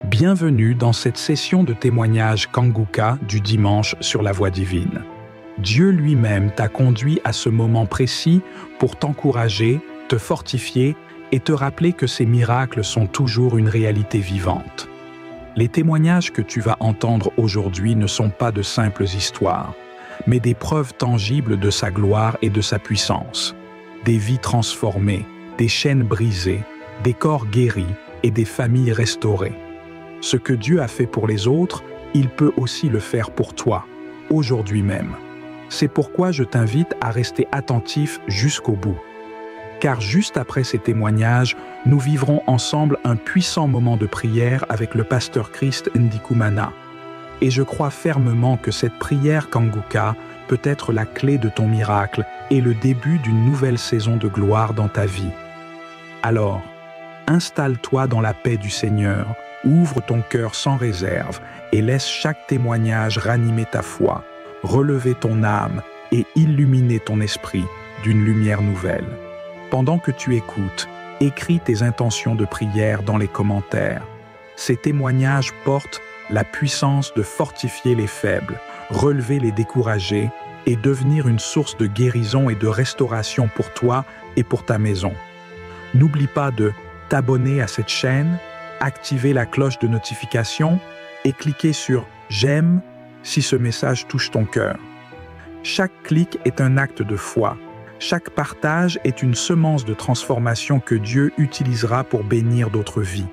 Bienvenue dans cette session de témoignage Kanguka du dimanche sur la Voie divine. Dieu lui-même t'a conduit à ce moment précis pour t'encourager, te fortifier et te rappeler que ces miracles sont toujours une réalité vivante. Les témoignages que tu vas entendre aujourd'hui ne sont pas de simples histoires, mais des preuves tangibles de sa gloire et de sa puissance. Des vies transformées, des chaînes brisées, des corps guéris et des familles restaurées. Ce que Dieu a fait pour les autres, il peut aussi le faire pour toi, aujourd'hui même. C'est pourquoi je t'invite à rester attentif jusqu'au bout. Car juste après ces témoignages, nous vivrons ensemble un puissant moment de prière avec le pasteur Christ Ndikumana. Et je crois fermement que cette prière Kanguka peut être la clé de ton miracle et le début d'une nouvelle saison de gloire dans ta vie. Alors, installe-toi dans la paix du Seigneur, ouvre ton cœur sans réserve et laisse chaque témoignage ranimer ta foi, relever ton âme et illuminer ton esprit d'une lumière nouvelle. Pendant que tu écoutes, écris tes intentions de prière dans les commentaires. Ces témoignages portent la puissance de fortifier les faibles, relever les découragés et devenir une source de guérison et de restauration pour toi et pour ta maison. N'oublie pas de t'abonner à cette chaîne, activer la cloche de notification et cliquer sur « J'aime » si ce message touche ton cœur. Chaque clic est un acte de foi. Chaque partage est une semence de transformation que Dieu utilisera pour bénir d'autres vies.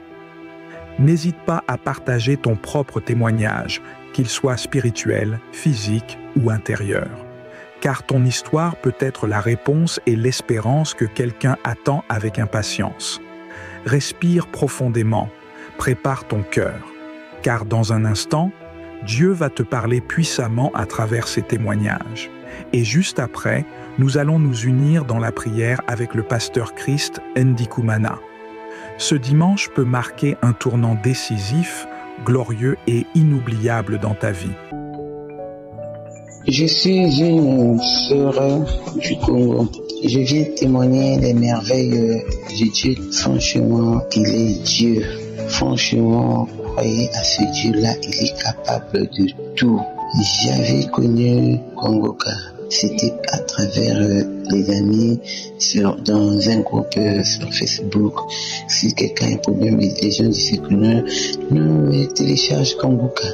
N'hésite pas à partager ton propre témoignage, qu'il soit spirituel, physique ou intérieur. Car ton histoire peut être la réponse et l'espérance que quelqu'un attend avec impatience. Respire profondément, prépare ton cœur, car dans un instant, Dieu va te parler puissamment à travers ces témoignages. Et juste après, nous allons nous unir dans la prière avec le pasteur Christ Ndikumana. Ce dimanche peut marquer un tournant décisif, glorieux et inoubliable dans ta vie. Je suis une sœur du Congo. Je viens témoigner des merveilles de Dieu. Franchement, il est Dieu. Franchement, croyez à ce Dieu-là, il est capable de tout. J'avais connu Kanguka. C'était à travers les amis dans un groupe sur Facebook. Si quelqu'un a un problème, les gens disaient que non, mais télécharge Kanguka.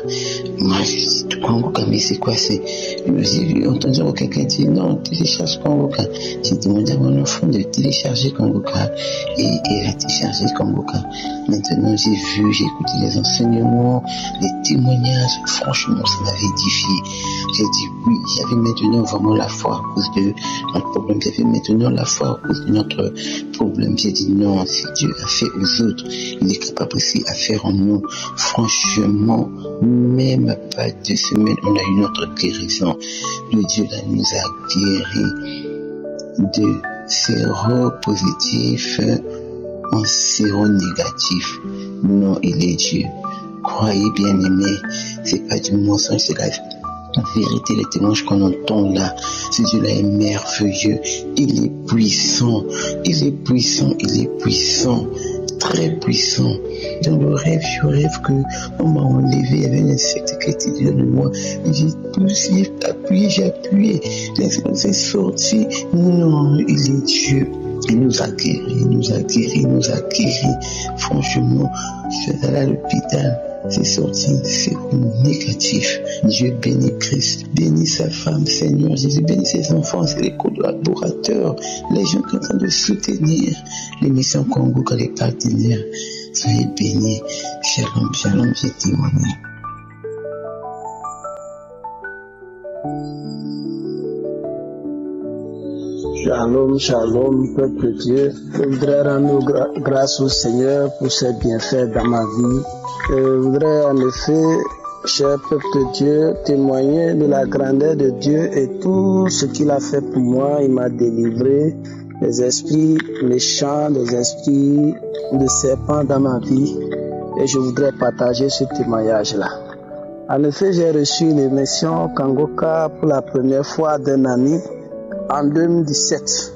Moi, je dis Kanguka, mais c'est quoi c'est? J'ai entendu quelqu'un dire non, télécharge Kanguka. J'ai demandé à mon enfant de télécharger Kanguka et il a téléchargé Kanguka. Maintenant, j'ai écouté les enseignements, les témoignages. Franchement, ça m'avait édifié. J'ai dit oui, j'avais maintenant vraiment la foi à cause de notre problème. J'avais maintenant la foi à cause de notre problème. J'ai dit non, si Dieu a fait aux autres, il est capable aussi à faire en nous. Franchement, même pas 2 semaines, on a eu notre guérison. Le Dieu là nous a guéris de séropositif en séronégatif. Non, il est Dieu. Croyez bien aimé, c'est pas du mensonge, c'est la vérité, les témoignages qu'on entend là. Ce Dieu-là est merveilleux, il est puissant, il est puissant, il est puissant, très puissant. Dans le rêve, je rêve que on m'a enlevé, il y avait un insecte qui était dedans de moi. J'ai appuyé, l'insecte est sorti. Non, il est Dieu. Il nous a guéris, il nous a guéris. Franchement, je suis allé à l'hôpital. C'est sorti, c'est négatif. Dieu bénit Christ, bénit sa femme, Seigneur Jésus, bénit ses enfants, les collaborateurs, les gens qui sont en train de soutenir l'émission Kanguka, les partenaires. Soyez bénis. Shalom, shalom, j'ai témoigné. Shalom, shalom, peuple de Dieu. Je voudrais rendre grâce au Seigneur pour ses bienfaits dans ma vie. Je voudrais en effet, cher peuple de Dieu, témoigner de la grandeur de Dieu et tout ce qu'il a fait pour moi. Il m'a délivré des esprits méchants, des esprits de serpents dans ma vie. Et je voudrais partager ce témoignage-là. En effet, j'ai reçu l'émission Kanguka pour la première fois d'un ami en 2017.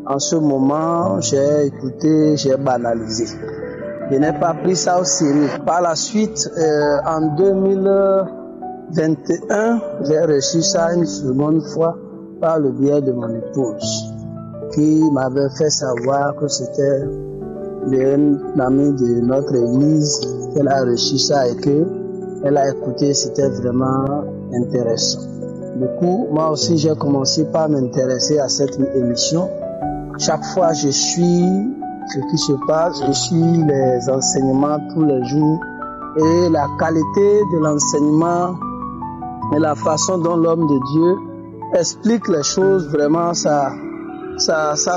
En ce moment, j'ai écouté, j'ai banalisé. Je n'ai pas pris ça au sérieux. Par la suite, en 2021, j'ai reçu ça une seconde fois par le biais de mon épouse, qui m'avait fait savoir que c'était une amie de notre église qu'elle a reçu ça et que elle a écouté, c'était vraiment intéressant. Du coup, moi aussi, j'ai commencé par m'intéresser à cette émission. Chaque fois, je suis ce qui se passe, je suis les enseignements tous les jours et la qualité de l'enseignement et la façon dont l'homme de Dieu explique les choses, vraiment, ça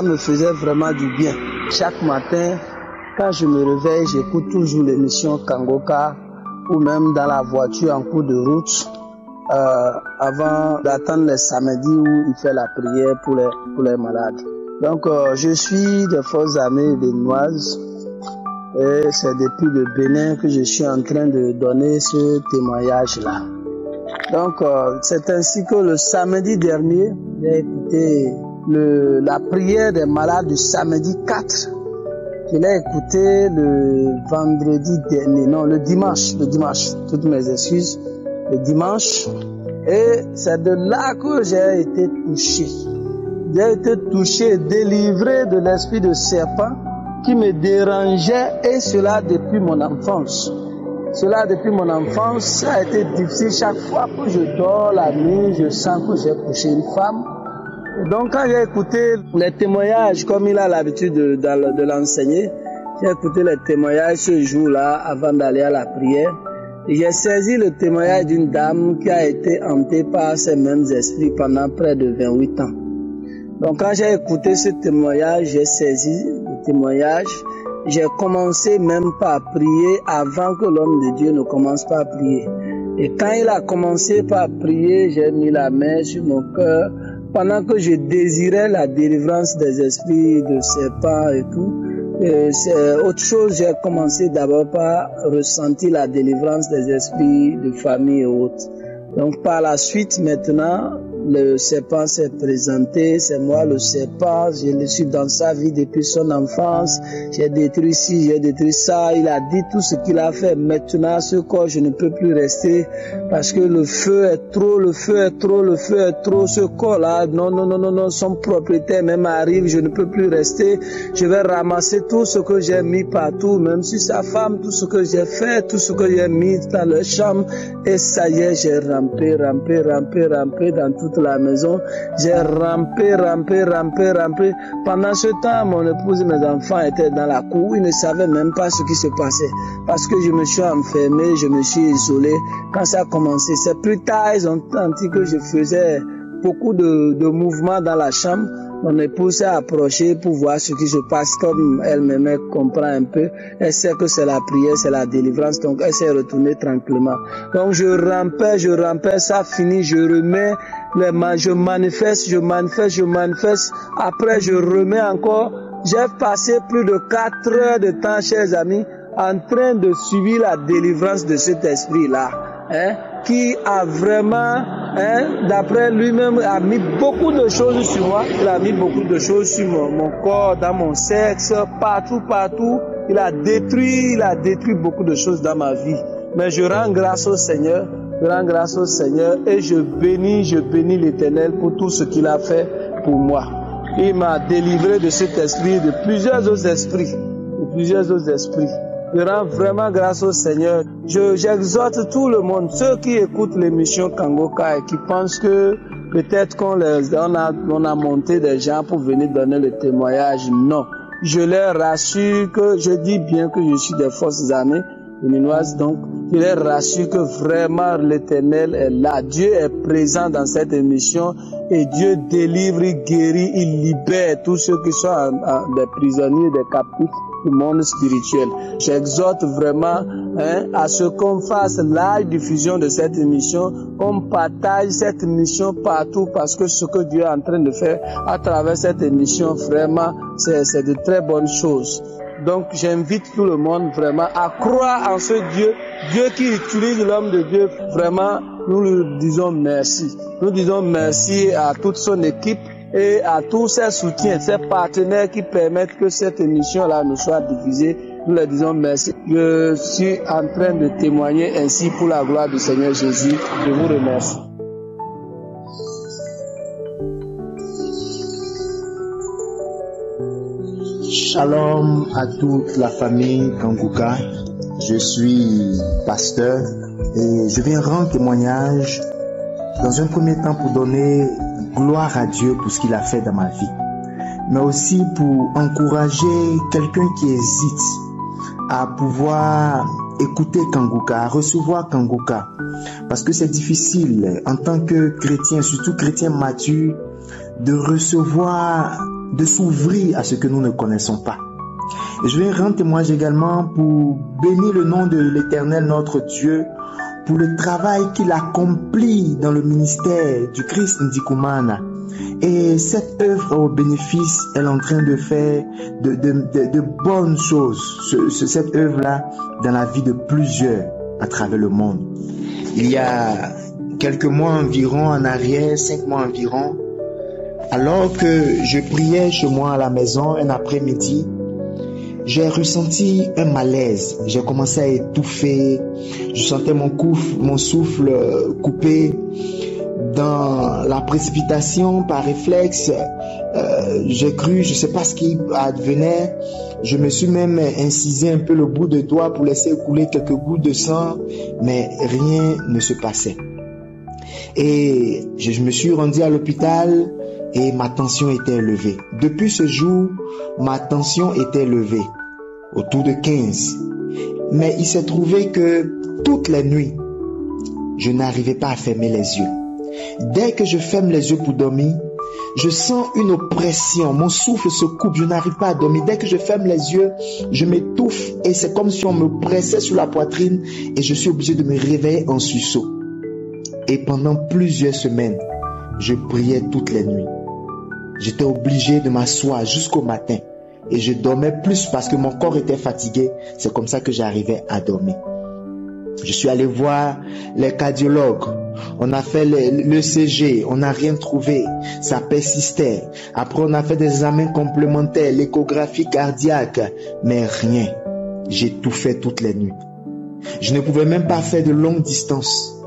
me faisait vraiment du bien. Chaque matin, quand je me réveille, j'écoute toujours l'émission Kangoka ou même dans la voiture en cours de route avant d'attendre les samedis où il fait la prière pour les malades. Donc, je suis des Forces armées béninoises et c'est depuis le Bénin que je suis en train de donner ce témoignage-là. Donc, c'est ainsi que le samedi dernier, j'ai écouté la prière des malades du samedi 4. Je l'ai écouté le vendredi dernier, non, le dimanche, toutes mes excuses, le dimanche. Et c'est de là que j'ai été touché. J'ai été touché, délivré de l'esprit de serpent qui me dérangeait, et cela depuis mon enfance. Cela depuis mon enfance, ça a été difficile. Chaque fois que je dors la nuit, je sens que j'ai couché une femme. Et donc quand j'ai écouté les témoignages, comme il a l'habitude de l'enseigner, j'ai écouté les témoignages ce jour-là avant d'aller à la prière. Et j'ai saisi le témoignage d'une dame qui a été hantée par ces mêmes esprits pendant près de 28 ans. Donc quand j'ai écouté ce témoignage, j'ai saisi le témoignage. J'ai commencé même pas à prier avant que l'homme de Dieu ne commence pas à prier. Et quand il a commencé par prier, j'ai mis la main sur mon cœur pendant que je désirais la délivrance des esprits de serpents et tout. C'est autre chose, j'ai commencé d'abord par ressentir la délivrance des esprits de famille et autres. Donc par la suite, maintenant, le serpent s'est présenté, c'est moi le serpent, je le suis dans sa vie depuis son enfance, j'ai détruit ci, j'ai détruit ça, il a dit tout ce qu'il a fait. Maintenant, ce corps, je ne peux plus rester parce que le feu est trop, ce corps-là, non, son propriétaire même arrive, je ne peux plus rester, je vais ramasser tout ce que j'ai mis partout, même sur sa femme, tout ce que j'ai fait, tout ce que j'ai mis dans leur chambre, et ça y est, j'ai rampé dans toute la maison. J'ai rampé. Pendant ce temps, mon épouse et mes enfants étaient dans la cour. Ils ne savaient même pas ce qui se passait. Parce que je me suis enfermé, je me suis isolé. Quand ça a commencé, c'est plus tard, ils ont senti que je faisais beaucoup de mouvements dans la chambre. Mon épouse s'est approchée pour voir ce qui se passe. Comme elle-même comprend un peu, elle sait que c'est la prière, c'est la délivrance, donc elle s'est retournée tranquillement. Donc je rampais, ça finit, je remets les mains, je manifeste. Après je remets encore. J'ai passé plus de 4 heures de temps, chers amis, en train de suivre la délivrance de cet esprit-là. Qui a vraiment, d'après lui-même, a mis beaucoup de choses sur moi. Il a mis beaucoup de choses sur mon corps, dans mon sexe, partout. Il a détruit beaucoup de choses dans ma vie. Mais je rends grâce au Seigneur, et je bénis l'Éternel pour tout ce qu'il a fait pour moi. Il m'a délivré de cet esprit, de plusieurs autres esprits. Je rends vraiment grâce au Seigneur. J'exhorte tout le monde, ceux qui écoutent l'émission Kangoka et qui pensent que peut-être qu'on a monté des gens pour venir donner le témoignage. Non. Je leur rassure que, je dis bien que je suis des Forces armées béninoises, donc je leur rassure que vraiment l'Éternel est là. Dieu est présent dans cette émission et Dieu délivre, il guérit, il libère tous ceux qui sont des prisonniers, des captifs du monde spirituel. J'exhorte vraiment à ce qu'on fasse la diffusion de cette émission, qu'on partage cette émission partout, parce que ce que Dieu est en train de faire à travers cette émission, vraiment, c'est de très bonnes choses. Donc j'invite tout le monde vraiment à croire en ce Dieu qui utilise l'homme de Dieu. Vraiment, nous lui disons merci. Nous disons merci à toute son équipe et à tous ses soutiens, ses partenaires qui permettent que cette émission-là nous soit diffusée nous leur disons merci. Je suis en train de témoigner ainsi pour la gloire du Seigneur Jésus. Je vous remercie. Shalom à toute la famille Kanguka. Je suis pasteur et je viens rendre témoignage dans un premier temps pour donner gloire à Dieu pour ce qu'il a fait dans ma vie, mais aussi pour encourager quelqu'un qui hésite à pouvoir écouter Kanguka, à recevoir Kanguka, parce que c'est difficile en tant que chrétien, surtout chrétien mature, de recevoir, de s'ouvrir à ce que nous ne connaissons pas. Et je vais rendre témoignage également pour bénir le nom de l'Éternel, notre Dieu, pour le travail qu'il accomplit dans le ministère du Christ Ndikumana. Et cette œuvre au bénéfice, elle est en train de faire de bonnes choses, cette œuvre-là, dans la vie de plusieurs à travers le monde. Il y a quelques mois environ en arrière, 5 mois environ, alors que je priais chez moi à la maison un après-midi, j'ai ressenti un malaise. J'ai commencé à étouffer. Je sentais mon souffle coupé. Dans la précipitation, par réflexe, j'ai cru, je ne sais pas ce qui advenait. Je me suis même incisé un peu le bout de doigt pour laisser couler quelques gouttes de sang, mais rien ne se passait. Et je me suis rendu à l'hôpital et ma tension était élevée. Depuis ce jour, ma tension était élevée, autour de 15. Mais il s'est trouvé que toutes les nuits, je n'arrivais pas à fermer les yeux. Dès que je ferme les yeux pour dormir, je sens une oppression, mon souffle se coupe, je n'arrive pas à dormir. Dès que je ferme les yeux, je m'étouffe et c'est comme si on me pressait sur la poitrine et je suis obligé de me réveiller en sursaut. Et pendant plusieurs semaines, je priais toutes les nuits. J'étais obligé de m'asseoir jusqu'au matin et je dormais plus parce que mon corps était fatigué. C'est comme ça que j'arrivais à dormir. Je suis allé voir les cardiologues. On a fait l'ECG, on n'a rien trouvé. Ça persistait. Après, on a fait des examens complémentaires, l'échographie cardiaque, mais rien. J'étouffais toutes les nuits. Je ne pouvais même pas faire de longues distances.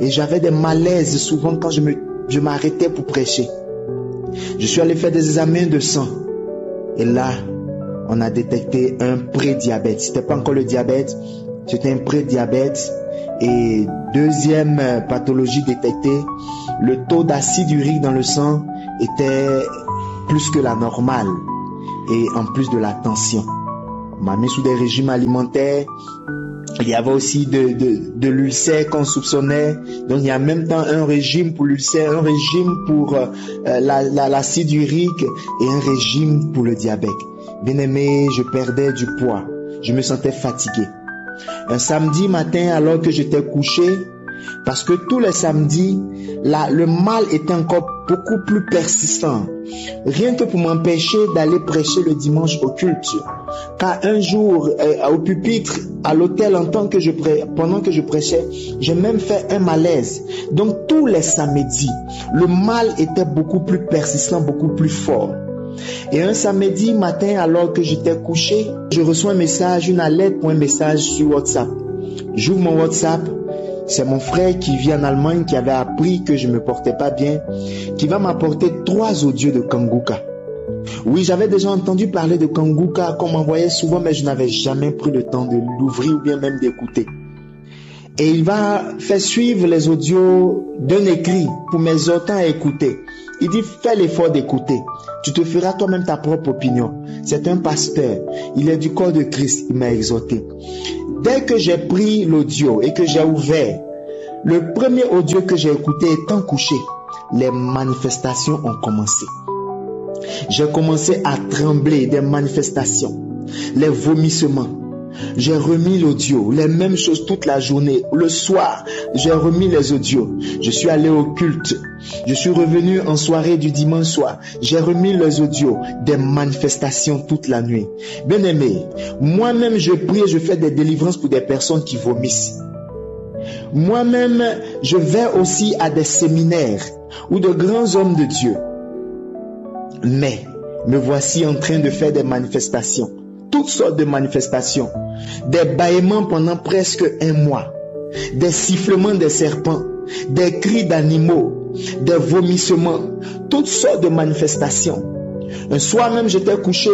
Et j'avais des malaises souvent quand je m'arrêtais pour prêcher. Je suis allé faire des examens de sang. Et là, on a détecté un prédiabète. C'était pas encore le diabète, c'était un prédiabète. Et deuxième pathologie détectée, le taux d'acide urique dans le sang était plus que la normale. Et en plus de la tension. On m'a mis sous des régimes alimentaires. Il y avait aussi de l'ulcère qu'on soupçonnait. Donc il y a en même temps un régime pour l'ulcère, un régime pour l'acide urique et un régime pour le diabète. Bien aimé, je perdais du poids. Je me sentais fatigué. Un samedi matin, alors que j'étais couché, parce que tous les samedis, le mal était encore beaucoup plus persistant. Rien que pour m'empêcher d'aller prêcher le dimanche au culte. Car un jour, au pupitre, à l'hôtel, pendant que je prêchais, j'ai même fait un malaise. Donc tous les samedis, le mal était beaucoup plus persistant, beaucoup plus fort. Et un samedi matin, alors que j'étais couché, je reçois un message, une alerte pour un message sur WhatsApp. J'ouvre mon WhatsApp. C'est mon frère qui vit en Allemagne, qui avait appris que je me portais pas bien, qui va m'apporter 3 audios de Kanguka. Oui, j'avais déjà entendu parler de Kanguka qu'on m'envoyait souvent, mais je n'avais jamais pris le temps de l'ouvrir ou bien même d'écouter. Et il va faire suivre les audios d'un écrit pour m'exhorter à écouter. Il dit, fais l'effort d'écouter. Tu te feras toi-même ta propre opinion. C'est un pasteur. Il est du corps de Christ. Il m'a exhorté. Dès que j'ai pris l'audio et que j'ai ouvert, le premier audio que j'ai écouté étant couché, les manifestations ont commencé. J'ai commencé à trembler des manifestations, les vomissements. J'ai remis l'audio, les mêmes choses toute la journée. Le soir, j'ai remis les audios. Je suis allé au culte. Je suis revenu en soirée du dimanche soir. J'ai remis les audios, des manifestations toute la nuit. Bien aimé, moi-même je prie et je fais des délivrances pour des personnes qui vomissent. Moi-même, je vais aussi à des séminaires où de grands hommes de Dieu. Mais me voici en train de faire des manifestations. toutes sortes de manifestations, des bâillements pendant presque 1 mois, des sifflements des serpents, des cris d'animaux, des vomissements, toutes sortes de manifestations. Un soir même, j'étais couché,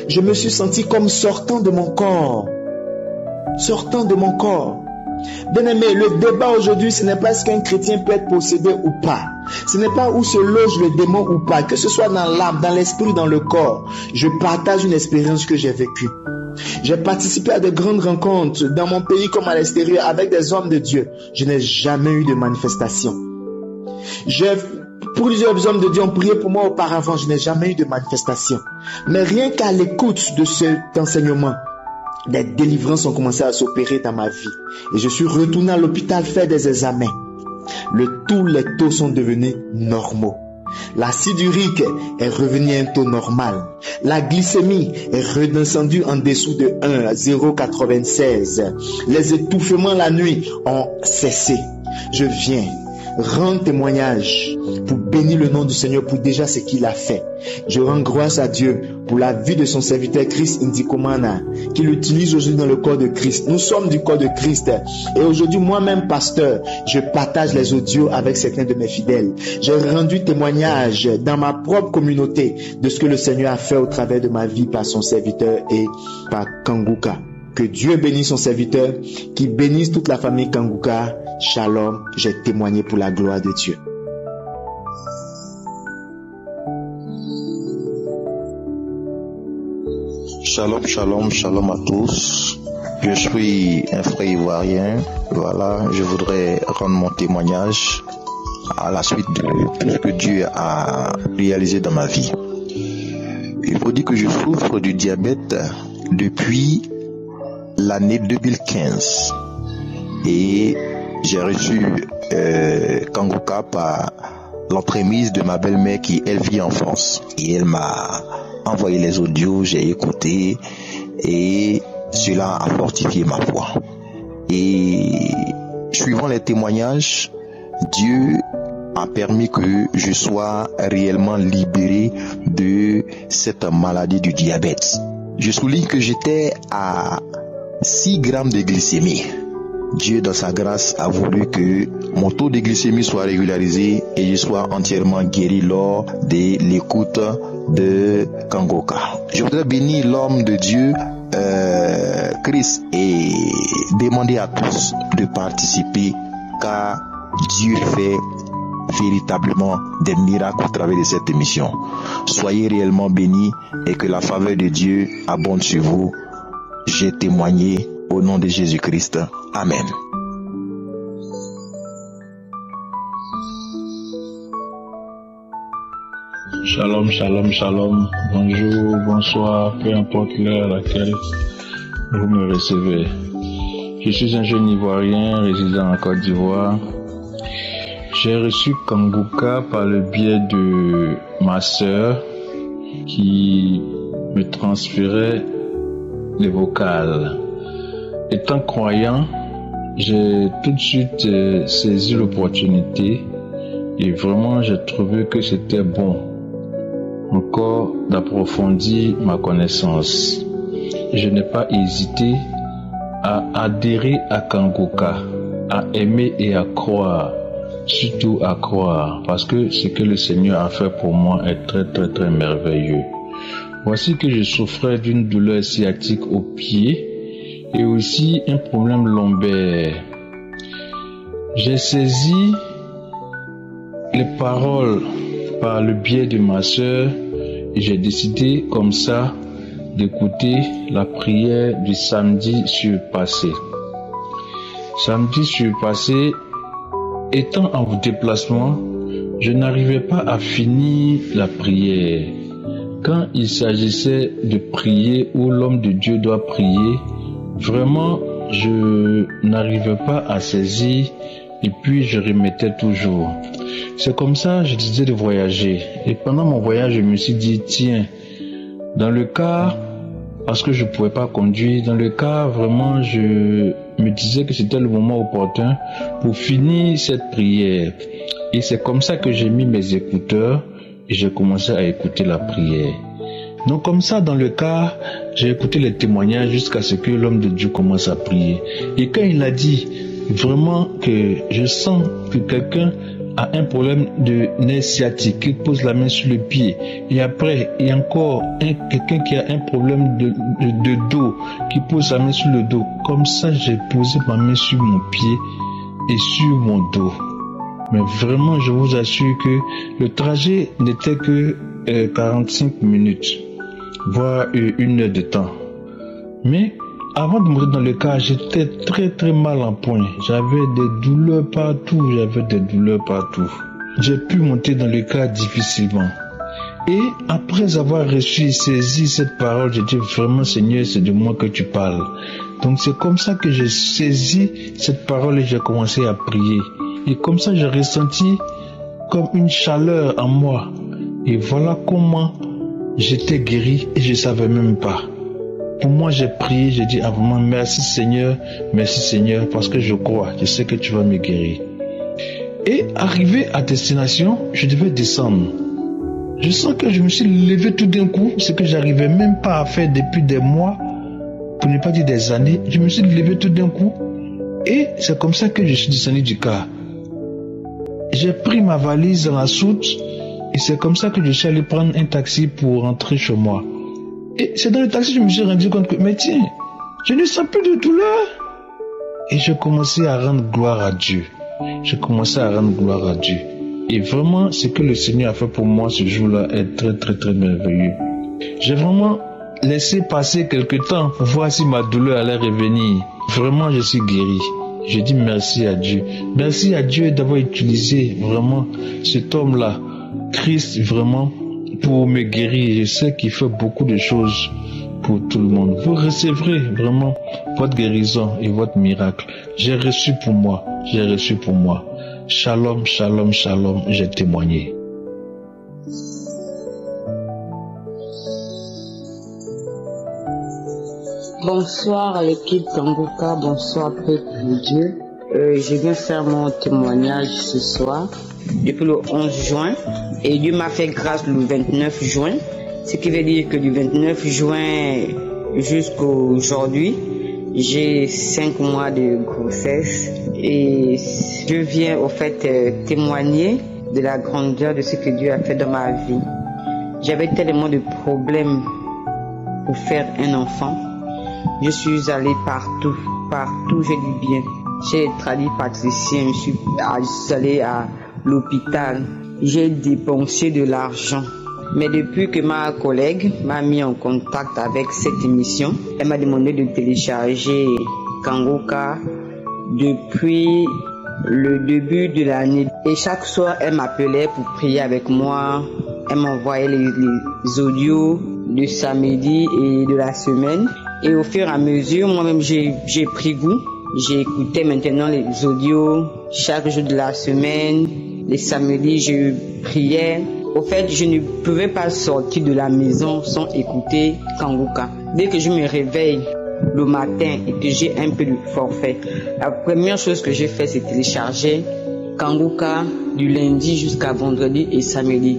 je me suis senti comme sortant de mon corps. Sortant de mon corps. Bien-aimé, le débat aujourd'hui, ce n'est pas est-ce qu'un chrétien peut être possédé ou pas. Ce n'est pas où se loge le démon ou pas, que ce soit dans l'âme, dans l'esprit, dans le corps. Je partage une expérience que j'ai vécue. J'ai participé à de grandes rencontres dans mon pays comme à l'extérieur avec des hommes de Dieu. Je n'ai jamais eu de manifestation. Plusieurs hommes de Dieu ont prié pour moi auparavant. Je n'ai jamais eu de manifestation. Mais rien qu'à l'écoute de cet enseignement, des délivrances ont commencé à s'opérer dans ma vie. Et je suis retourné à l'hôpital faire des examens. Tous les taux sont devenus normaux. L'acide urique est revenu à un taux normal. La glycémie est redescendue en dessous de 1 à 0,96. Les étouffements la nuit ont cessé. Je viens rendre témoignage pour bénir le nom du Seigneur pour déjà ce qu'il a fait. Je rends grâce à Dieu pour la vie de son serviteur Christ Ndikumana, qu'il utilise aujourd'hui dans le corps de Christ. Nous sommes du corps de Christ. Et aujourd'hui, moi-même, pasteur, je partage les audios avec certains de mes fidèles. J'ai rendu témoignage dans ma propre communauté de ce que le Seigneur a fait au travers de ma vie par son serviteur et par Kanguka. Que Dieu bénisse son serviteur, qu'il bénisse toute la famille Kanguka. Shalom, j'ai témoigné pour la gloire de Dieu. Shalom, shalom, shalom à tous. Je suis un frère ivoirien. Voilà, je voudrais rendre mon témoignage à la suite de tout ce que Dieu a réalisé dans ma vie. Il faut dire que je souffre du diabète depuis l'année 2015 et j'ai reçu Kanguka par l'entremise de ma belle-mère qui elle vit en France et elle m'a envoyé les audios, j'ai écouté et cela a fortifié ma foi. Et suivant les témoignages, Dieu a permis que je sois réellement libéré de cette maladie du diabète. Je souligne que j'étais à 6 grammes de glycémie. Dieu, dans sa grâce, a voulu que mon taux de glycémie soit régularisé et je sois entièrement guéri lors de l'écoute de Kanguka. Je voudrais bénir l'homme de Dieu, Christ, et demander à tous de participer car Dieu fait véritablement des miracles au travers de cette émission. Soyez réellement bénis et que la faveur de Dieu abonde sur vous. J'ai témoigné au nom de Jésus-Christ. Amen. Shalom, shalom, shalom. Bonjour, bonsoir, peu importe l'heure à laquelle vous me recevez. Je suis un jeune Ivoirien résidant en Côte d'Ivoire. J'ai reçu Kanguka par le biais de ma sœur qui me transférait les vocales. Étant croyant, j'ai tout de suite saisi l'opportunité et vraiment j'ai trouvé que c'était bon encore d'approfondir ma connaissance. Je n'ai pas hésité à adhérer à Kanguka, à aimer et à croire, surtout à croire, parce que ce que le Seigneur a fait pour moi est très très très merveilleux. Voici que je souffrais d'une douleur sciatique au pied et aussi un problème lombaire. J'ai saisi les paroles par le biais de ma sœur et j'ai décidé comme ça d'écouter la prière du samedi surpassé. Samedi surpassé, étant en déplacement, je n'arrivais pas à finir la prière. Quand il s'agissait de prier où l'homme de Dieu doit prier, vraiment, je n'arrivais pas à saisir et puis je remettais toujours. C'est comme ça que je disais de voyager. Et pendant mon voyage, je me suis dit, tiens, dans le cas, parce que je ne pouvais pas conduire, dans le cas, vraiment, je me disais que c'était le moment opportun pour finir cette prière. Et c'est comme ça que j'ai mis mes écouteurs et j'ai commencé à écouter la prière. Donc comme ça, dans le cas, j'ai écouté les témoignages jusqu'à ce que l'homme de Dieu commence à prier. Et quand il a dit vraiment que je sens que quelqu'un a un problème de nerf sciatique, qui pose la main sur le pied, et après il y a encore quelqu'un qui a un problème de dos, qui pose sa main sur le dos. Comme ça, j'ai posé ma main sur mon pied et sur mon dos. Mais vraiment, je vous assure que le trajet n'était que 45 minutes, voire 1 heure de temps. Mais avant de monter dans le car, j'étais très mal en point. J'avais des douleurs partout, J'ai pu monter dans le car difficilement. Et après avoir reçu et saisi cette parole, j'ai dit vraiment, Seigneur, c'est de moi que tu parles. Donc c'est comme ça que j'ai saisi cette parole et j'ai commencé à prier. Et comme ça, j'ai ressenti comme une chaleur en moi. Et voilà comment j'étais guéri et je ne savais même pas. Pour moi, j'ai prié, j'ai dit vraiment merci Seigneur, parce que je crois, je sais que tu vas me guérir. Et arrivé à destination, je devais descendre. Je sens que je me suis levé tout d'un coup, ce que j'arrivais même pas à faire depuis des mois, pour ne pas dire des années. Je me suis levé tout d'un coup et c'est comme ça que je suis descendu du car. J'ai pris ma valise dans la soute et c'est comme ça que je suis allé prendre un taxi pour rentrer chez moi. Et c'est dans le taxi que je me suis rendu compte que, mais tiens, je ne sens plus de douleur. Et j'ai commencé à rendre gloire à Dieu. Et vraiment, ce que le Seigneur a fait pour moi ce jour-là est très merveilleux. J'ai vraiment laissé passer quelques temps pour voir si ma douleur allait revenir. Vraiment, je suis guéri. Je dis merci à Dieu. Merci à Dieu d'avoir utilisé vraiment cet homme-là, Christ, vraiment, pour me guérir. Je sais qu'il fait beaucoup de choses pour tout le monde. Vous recevrez vraiment votre guérison et votre miracle. J'ai reçu pour moi. Shalom, j'ai témoigné. Bonsoir à l'équipe Kanguka, bonsoir peuple de Dieu. Je viens faire mon témoignage ce soir depuis le 11 juin et Dieu m'a fait grâce le 29 juin, ce qui veut dire que du 29 juin jusqu'à aujourd'hui, j'ai 5 mois de grossesse et je viens au fait témoigner de la grandeur de ce que Dieu a fait dans ma vie. J'avais tellement de problèmes pour faire un enfant. Je suis allée partout, je dis bien. J'ai traduit praticien, je suis allée à l'hôpital. J'ai dépensé de l'argent. Mais depuis que ma collègue m'a mis en contact avec cette émission, elle m'a demandé de télécharger Kanguka depuis le début de l'année. Et chaque soir, elle m'appelait pour prier avec moi. Elle m'envoyait les audios de samedi et de la semaine. Et au fur et à mesure, moi-même, j'ai pris goût. J'écoutais maintenant les audios chaque jour de la semaine. Les samedis, je priais. Au fait, je ne pouvais pas sortir de la maison sans écouter Kanguka. Dès que je me réveille le matin et que j'ai un peu de forfait, la première chose que j'ai fait, c'est télécharger Kanguka du lundi jusqu'à vendredi et samedi.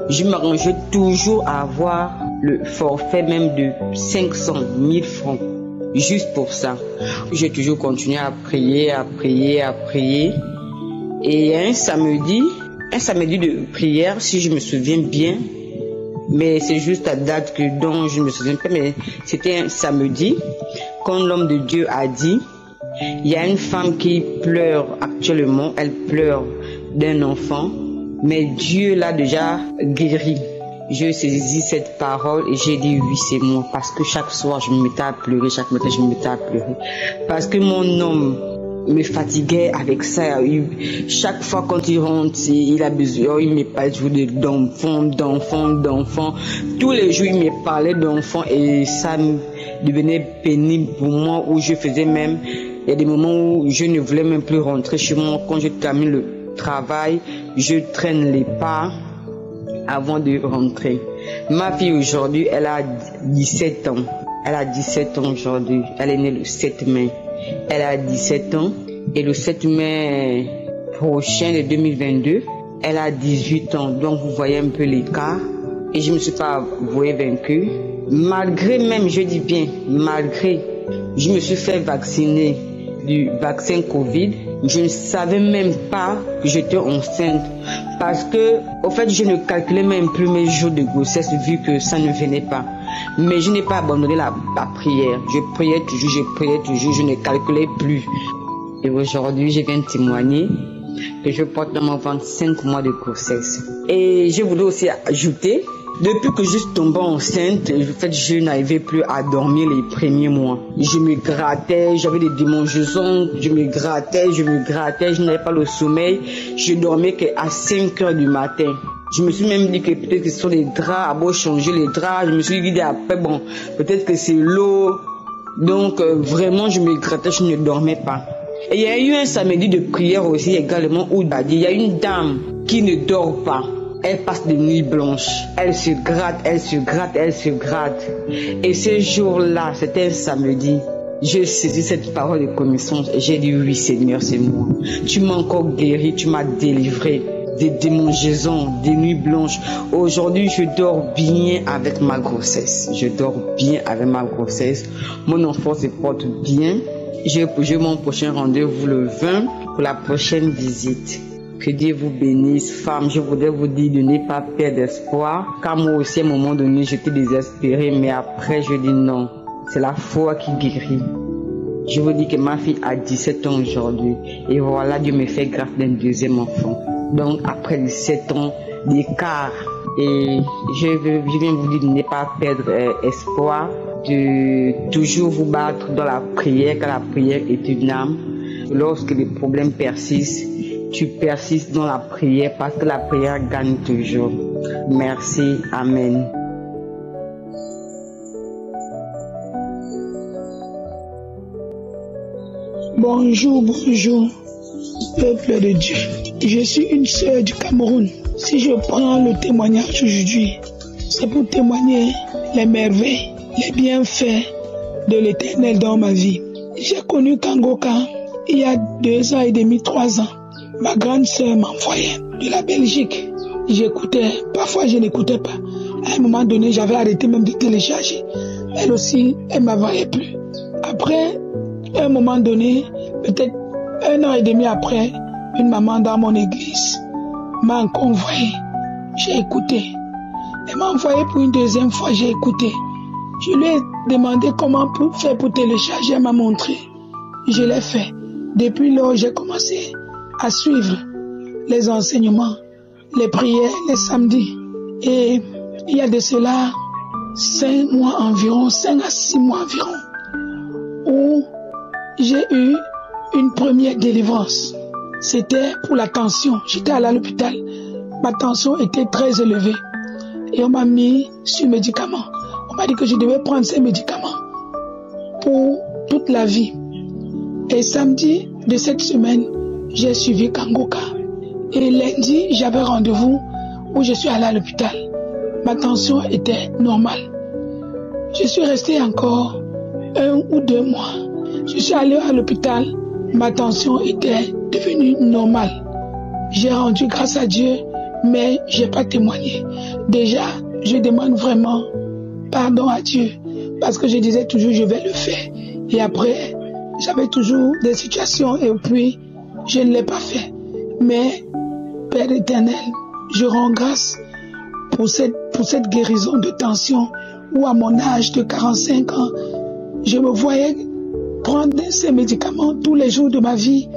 Je m'arrangeais toujours à avoir le forfait même de 500 000 francs. Juste pour ça. J'ai toujours continué à prier. Et un samedi de prière, si je me souviens bien, mais c'est juste la date dont je me souviens pas, mais c'était un samedi, quand l'homme de Dieu a dit, il y a une femme qui pleure actuellement, elle pleure d'un enfant, mais Dieu l'a déjà guéri. Je saisis cette parole et j'ai dit oui, c'est moi, parce que chaque soir je me mettais à pleurer, chaque matin je me mettais à pleurer, parce que mon homme me fatiguait avec ça. Chaque fois quand il rentre, il a besoin, il me parle toujours d'enfants. Tous les jours il me parlait d'enfants et ça devenait pénible pour moi, où je faisais même, il y a des moments où je ne voulais même plus rentrer chez moi. Quand je termine le travail, je traîne les pas avant de rentrer. Ma fille aujourd'hui, elle a 17 ans. Elle a 17 ans aujourd'hui. Elle est née le 7 mai. Elle a 17 ans et le 7 mai prochain de 2022, elle a 18 ans. Donc vous voyez un peu l'écart. et je ne me suis pas avouée vaincue. Malgré même, je dis bien, malgré, je me suis fait vacciner du vaccin Covid. Je ne savais même pas que j'étais enceinte parce que, au fait, je ne calculais même plus mes jours de grossesse vu que ça ne venait pas. Mais je n'ai pas abandonné la prière. Je priais toujours, je ne calculais plus. Et aujourd'hui, je viens témoigner que je porte dans mon ventre 5 mois de grossesse. Et je voulais aussi ajouter, depuis que je suis tombée enceinte, en fait, je n'arrivais plus à dormir les premiers mois. Je me grattais, j'avais des démangeaisons, je me grattais, je n'avais pas le sommeil. Je dormais qu'à 5 heures du matin. Je me suis même dit que peut-être que ce sont les draps, à beau changer les draps. Je me suis dit après, bon, peut-être que c'est l'eau. Donc, vraiment, je me grattais, je ne dormais pas. Et il y a eu un samedi de prière aussi également où il y a une dame qui ne dort pas. Elle passe des nuits blanches. Elle se gratte. Et ce jour-là, c'était un samedi. J'ai saisi cette parole de connaissance et j'ai dit oui Seigneur, c'est moi. Tu m'as encore guéri, tu m'as délivré des démangeaisons, des nuits blanches. Aujourd'hui, je dors bien avec ma grossesse. Mon enfant se porte bien. J'ai mon prochain rendez-vous le 20 pour la prochaine visite. Que Dieu vous bénisse, femme. Je voudrais vous dire de ne pas perdre espoir. Car moi aussi, à un moment donné, j'étais désespérée. Mais après, je dis non. C'est la foi qui guérit. Je vous dis que ma fille a 17 ans aujourd'hui. Et voilà, Dieu me fait grâce d'un deuxième enfant. Donc, après 17 ans d'écart. Et je viens vous dire de ne pas perdre espoir. De toujours vous battre dans la prière, car la prière est une âme. Lorsque les problèmes persistent, tu persistes dans la prière parce que la prière gagne toujours. Merci. Amen. Bonjour, peuple de Dieu. Je suis une sœur du Cameroun. Si je prends le témoignage aujourd'hui, c'est pour témoigner les merveilles, les bienfaits de l'Éternel dans ma vie. J'ai connu Kangoka il y a 2 ans et demi, 3 ans. Ma grande sœur m'envoyait de la Belgique. J'écoutais, parfois je n'écoutais pas. À un moment donné, j'avais arrêté même de télécharger. Elle aussi, elle ne m'envoyait plus. Après, à un moment donné, peut-être 1 an et demi après, une maman dans mon église m'a encore envoyé. J'ai écouté. Elle m'a envoyé pour une 2e fois, j'ai écouté. Je lui ai demandé comment faire pour télécharger, elle m'a montré. Je l'ai fait. Depuis lors, j'ai commencé à suivre les enseignements, les prières, les samedis. Et il y a de cela 5 mois environ, 5 à 6 mois environ, où j'ai eu une première délivrance. C'était pour la tension. J'étais allé à l'hôpital. Ma tension était très élevée. Et on m'a mis sur médicaments. On m'a dit que je devais prendre ces médicaments pour toute la vie. Et samedi de cette semaine, j'ai suivi Kangoka. Et lundi, j'avais rendez-vous où je suis allé à l'hôpital. Ma tension était normale. Je suis resté encore 1 ou 2 mois. Je suis allé à l'hôpital. Ma tension était devenue normale. J'ai rendu grâce à Dieu, mais je n'ai pas témoigné. Déjà, je demande vraiment pardon à Dieu. Parce que je disais toujours, je vais le faire. Et après, j'avais toujours des situations et puis, je ne l'ai pas fait. Mais, Père éternel, je rends grâce pour cette guérison de tension où à mon âge de 45 ans, je me voyais prendre ces médicaments tous les jours de ma vie.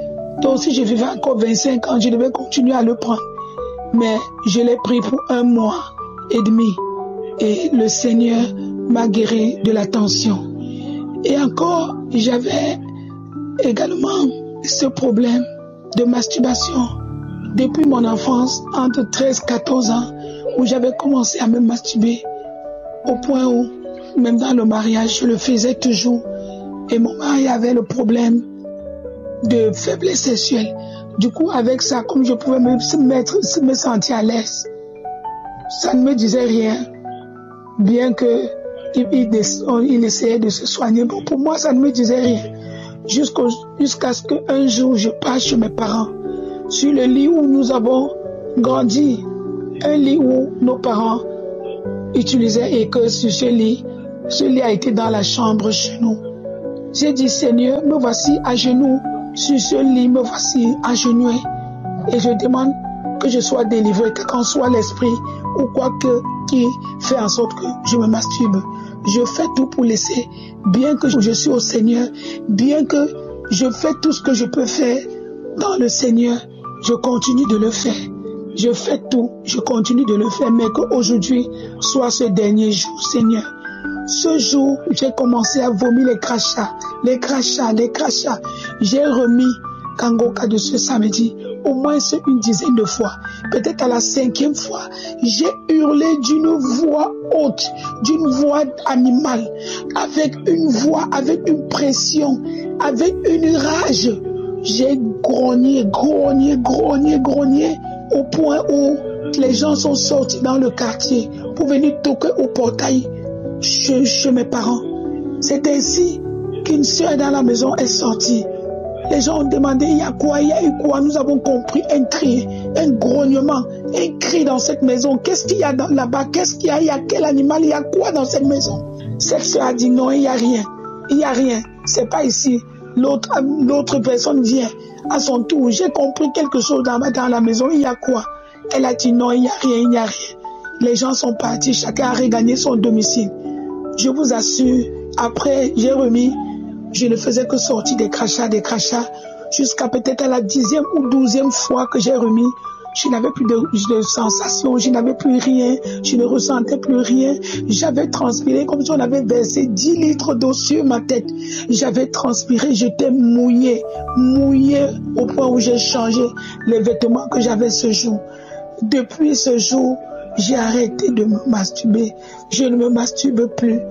Donc si je vivais encore 25 ans, je devais continuer à le prendre. Mais je l'ai pris pour 1 mois et demi. Et le Seigneur m'a guéri de la tension. Et encore, j'avais également ce problème de masturbation depuis mon enfance, entre 13 et 14 ans, où j'avais commencé à me masturber au point où, même dans le mariage, je le faisais toujours. Et mon mari avait le problème de faiblesse sexuelle. Du coup, avec ça, comme je pouvais me sentir à l'aise, ça ne me disait rien, bien que il essayait de se soigner. Bon, pour moi, ça ne me disait rien. Jusqu'à ce qu'un jour, je passe chez mes parents, sur le lit où nous avons grandi, un lit où nos parents utilisait et que sur ce lit a été dans la chambre chez nous. J'ai dit, Seigneur, me voici à genoux, sur ce lit, me voici agenouillé. Et je demande que je sois délivré, que qu'en soit l'esprit ou quoi que qui fait en sorte que je me masturbe. Je fais tout pour laisser, bien que je suis au Seigneur, bien que je fais tout ce que je peux faire dans le Seigneur, je continue de le faire. Je fais tout, je continue de le faire, mais qu'aujourd'hui soit ce dernier jour, Seigneur. Ce jour, j'ai commencé à vomir les crachats. J'ai remis Kangoka de ce samedi au moins une dizaine de fois. Peut-être à la 5e fois, j'ai hurlé d'une voix haute, d'une voix animale, avec une voix, avec une pression, avec une rage. J'ai grogné, au point où les gens sont sortis dans le quartier pour venir toquer au portail chez mes parents. C'est ainsi qu'une soeur dans la maison est sortie. Les gens ont demandé, il y a quoi, il y a eu quoi? Nous avons compris un cri, un grognement, un cri dans cette maison. Qu'est-ce qu'il y a là-bas? Qu'est-ce qu'il y a? Il y a quel animal? Il y a quoi dans cette maison? Cette soeur a dit non, il n'y a rien. Il n'y a rien. C'est pas ici. L'autre personne vient à son tour. J'ai compris quelque chose dans la maison. Il y a quoi? Elle a dit non, il n'y a rien, il n'y a rien. Les gens sont partis. Chacun a regagné son domicile. Je vous assure, après, j'ai remis. Je ne faisais que sortir des crachats, jusqu'à peut-être à la 10e ou 12e fois que j'ai remis. Je n'avais plus de sensations, je n'avais plus rien, je ne ressentais plus rien. J'avais transpiré comme si on avait versé 10 litres d'eau sur ma tête. J'avais transpiré, j'étais mouillé au point où j'ai changé les vêtements que j'avais ce jour. Depuis ce jour, j'ai arrêté de me masturber. Je ne me masturbe plus.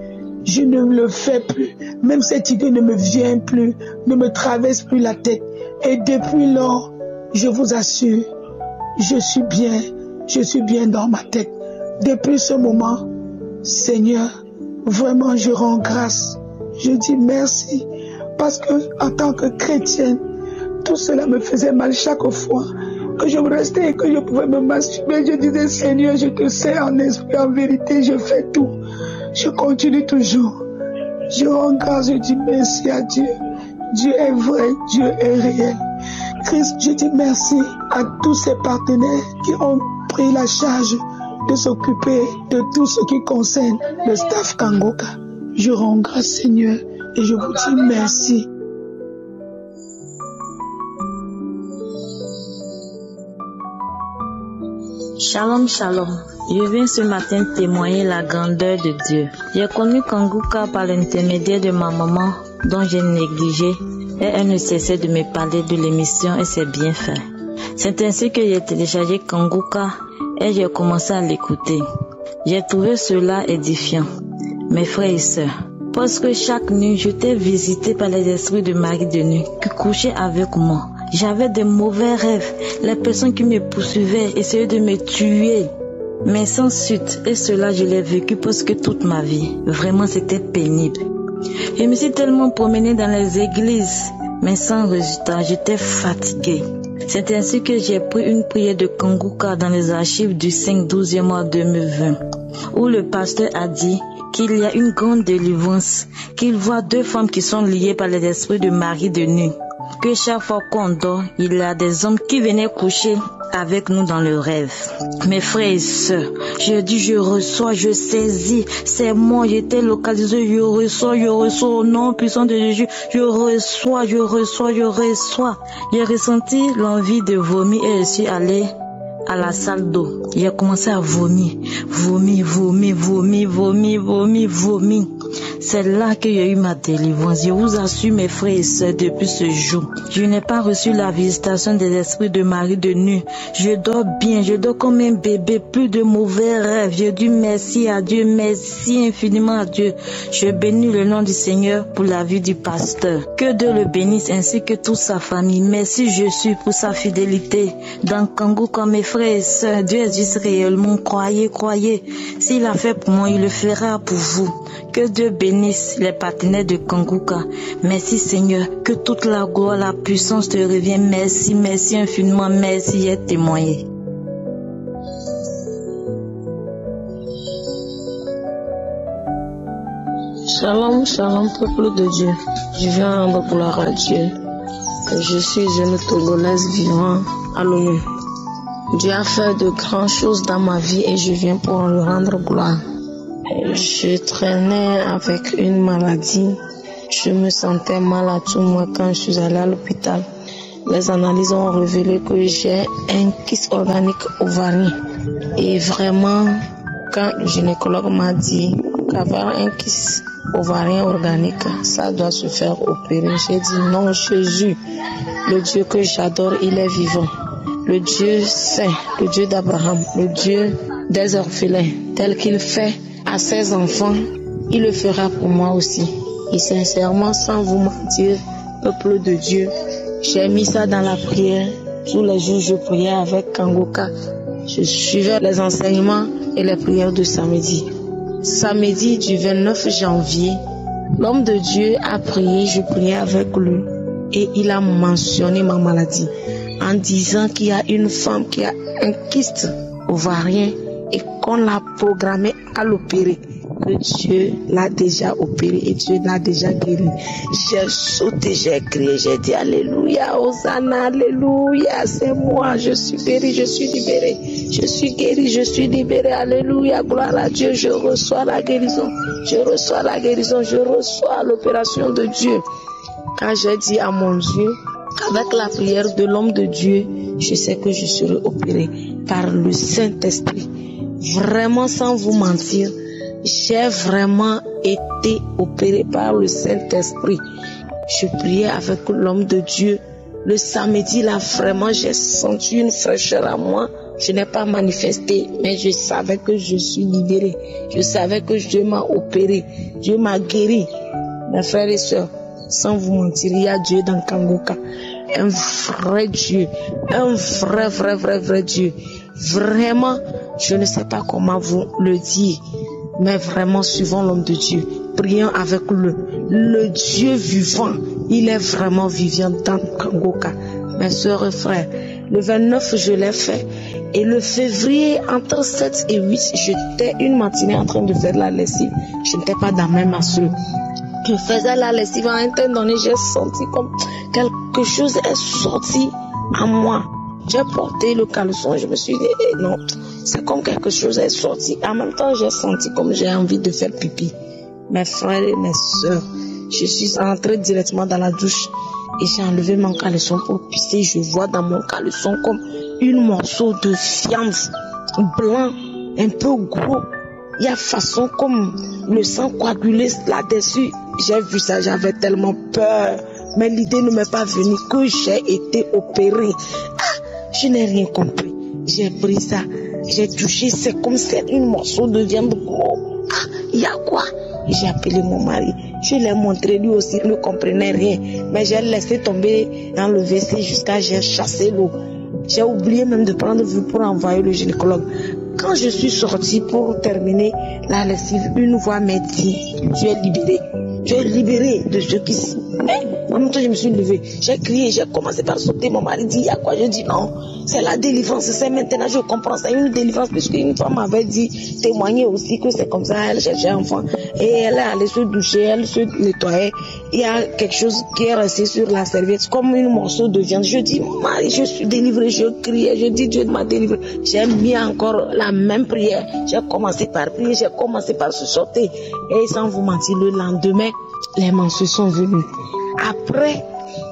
Je ne le fais plus. Même cette idée ne me vient plus, ne me traverse plus la tête. Et depuis lors, je vous assure, je suis bien dans ma tête. Depuis ce moment, Seigneur, vraiment je rends grâce. Je dis merci parce que en tant que chrétienne, tout cela me faisait mal chaque fois que je restais et que je pouvais me masturber. Je disais, Seigneur, je te sais en esprit, en vérité, je fais tout. Je continue toujours. Je rends grâce, je dis merci à Dieu. Dieu est vrai, Dieu est réel. Christ, je dis merci à tous ces partenaires qui ont pris la charge de s'occuper de tout ce qui concerne le staff Kangoka. Je rends grâce, Seigneur, et je vous dis merci. Shalom, shalom. Je viens ce matin témoigner la grandeur de Dieu. J'ai connu Kangoka par l'intermédiaire de ma maman, dont j'ai négligé, et elle ne cessait de me parler de l'émission et ses bienfaits. C'est ainsi que j'ai téléchargé Kangoka et j'ai commencé à l'écouter. J'ai trouvé cela édifiant. Mes frères et sœurs, parce que chaque nuit, j'étais visité par les esprits de mari de nuit qui couchaient avec moi. J'avais des mauvais rêves. Les personnes qui me poursuivaient essayaient de me tuer. Mais sans suite, et cela je l'ai vécu presque toute ma vie. Vraiment, c'était pénible. Je me suis tellement promenée dans les églises, mais sans résultat, j'étais fatiguée. C'est ainsi que j'ai pris une prière de Kangoka dans les archives du 5/12e mois 2020, où le pasteur a dit qu'il y a une grande délivrance, qu'il voit 2 femmes qui sont liées par les esprits de mari de nuit. Que chaque fois qu'on dort, il y a des hommes qui venaient coucher avec nous dans le rêve. Mes frères et sœurs, je dis, je reçois, je saisis, c'est moi, j'étais localisé, je reçois au nom puissant de Jésus, je reçois. J'ai ressenti l'envie de vomir et je suis allé à la salle d'eau. J'ai commencé à vomir. C'est là que j'ai eu ma délivrance. Je vous assure, mes frères et sœurs, depuis ce jour, je n'ai pas reçu la visitation des esprits de mari de nuit. Je dors bien, je dors comme un bébé, plus de mauvais rêves. Je dis merci à Dieu, merci infiniment à Dieu. Je bénis le nom du Seigneur pour la vie du pasteur. Que Dieu le bénisse ainsi que toute sa famille. Merci Jésus pour sa fidélité. Dans Kangoka, mes frères et sœurs, Dieu existe réellement. Croyez. S'il a fait pour moi, il le fera pour vous. Que Dieu bénisse les partenaires de Kangoka. Merci Seigneur, que toute la gloire, la puissance te revienne. Merci infiniment, merci et témoigner. Shalom, shalom, peuple de Dieu. Je viens rendre gloire à Dieu. Je suis une Togolaise vivant à l'ONU. Dieu a fait de grandes choses dans ma vie et je viens pour lui rendre gloire. Je traînais avec une maladie. Je me sentais mal à tout moi quand je suis allée à l'hôpital. Les analyses ont révélé que j'ai un kyste organique ovarien. Et vraiment, quand le gynécologue m'a dit qu'avoir un kyste ovarien organique, ça doit se faire opérer, j'ai dit non, Jésus, le Dieu que j'adore, il est vivant. Le Dieu saint, le Dieu d'Abraham, le Dieu des orphelins, tel qu'il fait à ses enfants, il le fera pour moi aussi. Et sincèrement, sans vous mentir, peuple de Dieu, j'ai mis ça dans la prière. Tous les jours, je priais avec Kangoka. Je suivais les enseignements et les prières de samedi. Samedi du 29 janvier, l'homme de Dieu a prié, je priais avec lui. Et il a mentionné ma maladie en disant qu'il y a une femme qui a un kyste ovarien et qu'on l'a programmé à l'opérer. Que Dieu l'a déjà opéré et Dieu l'a déjà guéri. J'ai sauté, j'ai crié, j'ai dit Alléluia, Hosanna, Alléluia, c'est moi, je suis guéri, je suis libéré, je suis guéri, je suis libéré, Alléluia, gloire à Dieu, je reçois la guérison, je reçois la guérison, je reçois l'opération de Dieu. Quand j'ai dit à mon Dieu, qu'avec la prière de l'homme de Dieu, je sais que je serai opéré par le Saint-Esprit. Vraiment, sans vous mentir, j'ai vraiment été opéré par le Saint-Esprit. Je priais avec l'homme de Dieu. Le samedi, là, vraiment, j'ai senti une fraîcheur à moi. Je n'ai pas manifesté, mais je savais que je suis libéré. Je savais que Dieu m'a opéré. Dieu m'a guéri. Mes frères et sœurs, sans vous mentir, il y a Dieu dans Kangoka. Un vrai Dieu. Un vrai Dieu. Vraiment, je ne sais pas comment vous le dire. Mais vraiment, suivons l'homme de Dieu. Prions avec le Dieu vivant. Il est vraiment vivant dans Kangoka. Mes soeurs et frères, le 29, je l'ai fait. Et le février, entre 7 et 8, j'étais une matinée en train de faire la lessive. Je n'étais pas dans mes masseuse. Je faisais la lessive. À un temps donné, j'ai senti comme quelque chose est sorti à moi. J'ai porté le caleçon, je me suis dit, non, c'est comme quelque chose est sorti. En même temps, j'ai senti comme j'ai envie de faire pipi. Mes frères et mes soeurs, je suis entrée directement dans la douche et j'ai enlevé mon caleçon pour pisser. Je vois dans mon caleçon comme une morceau de viande blanc, un peu gros. Il y a façon comme le sang coagulé là-dessus. J'ai vu ça, j'avais tellement peur. Mais l'idée ne m'est pas venue que j'ai été opérée. Je n'ai rien compris. J'ai pris ça, j'ai touché, c'est comme c'est une morceau de viande gros. Il y a quoi? J'ai appelé mon mari. Je l'ai montré, lui aussi, il ne comprenait rien. Mais j'ai laissé tomber dans le WC jusqu'à j'ai chassé l'eau. J'ai oublié même de prendre vue pour envoyer le gynécologue. Quand je suis sortie pour terminer la lessive, une voix m'a dit, tu es libéré. Tu es libéré de ce qui... En même temps, je me suis levée. J'ai crié, j'ai commencé par sauter. Mon mari dit, il y a quoi? Je dis non, c'est la délivrance. C'est maintenant, je comprends. C'est une délivrance puisqu'une femme m'avait dit, témoigner aussi que c'est comme ça. Elle cherchait un enfant et elle est allée se doucher, elle se nettoyait. Il y a quelque chose qui est resté sur la serviette, comme une morceau de viande. Je dis, mon mari, je suis délivrée. Je criais, je dis, Dieu m'a délivrée. J'ai mis encore la même prière. J'ai commencé par prier, j'ai commencé par se sauter. Et sans vous mentir, le lendemain, les mensonges sont venus. Après,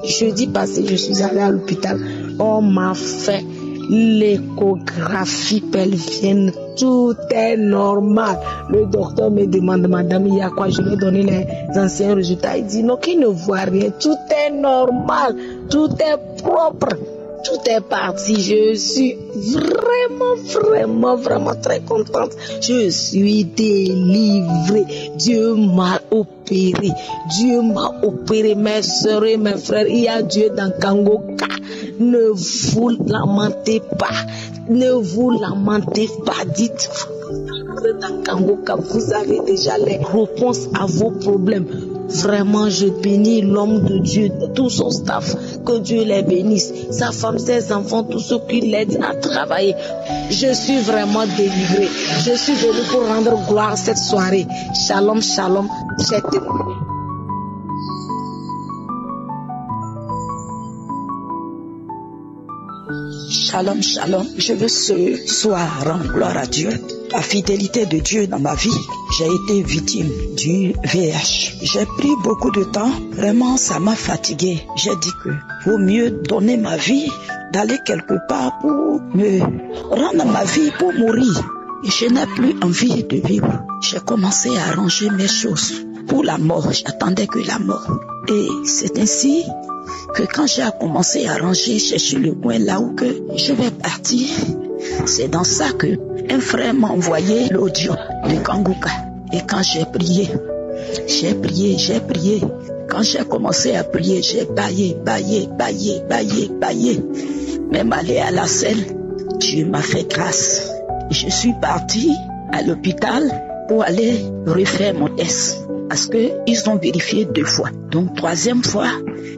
jeudi passé, je suis allée à l'hôpital. On m'a fait l'échographie pelvienne. Tout est normal. Le docteur me demande, madame, il y a quoi? Je lui ai donné les anciens résultats. Il dit non, qu'il ne voit rien. Tout est normal. Tout est propre. Tout est parti. Je suis vraiment très contente. Je suis délivrée. Dieu m'a opéré. Dieu m'a opéré. Mes soeurs et mes frères, il y a Dieu dans Kangoka. Ne vous lamentez pas. Ne vous lamentez pas. Dites-vous dans Kangoka, vous avez déjà les réponses à vos problèmes. Vraiment, je bénis l'homme de Dieu, tout son staff, que Dieu les bénisse, sa femme, ses enfants, tous ceux qui l'aident à travailler. Je suis vraiment délivrée. Je suis venue pour rendre gloire cette soirée. Shalom, shalom, j'ai témoigné. Shalom, shalom. Je veux ce soir rendre gloire à Dieu. La fidélité de Dieu dans ma vie. J'ai été victime du VIH. J'ai pris beaucoup de temps. Vraiment, ça m'a fatigué. J'ai dit que vaut mieux donner ma vie, d'aller quelque part pour me rendre ma vie pour mourir. Et je n'ai plus envie de vivre. J'ai commencé à ranger mes choses pour la mort. J'attendais que la mort. Et c'est ainsi que quand j'ai commencé à ranger, chercher le coin là où que je vais partir, c'est dans ça que un frère m'a envoyé l'audio de Kangouka. Et quand j'ai prié, quand j'ai commencé à prier, j'ai baillé. Même aller à la selle, Dieu m'a fait grâce. Je suis parti à l'hôpital pour aller refaire mon test. Parce qu'ils ont vérifié 2 fois. Donc 3e fois,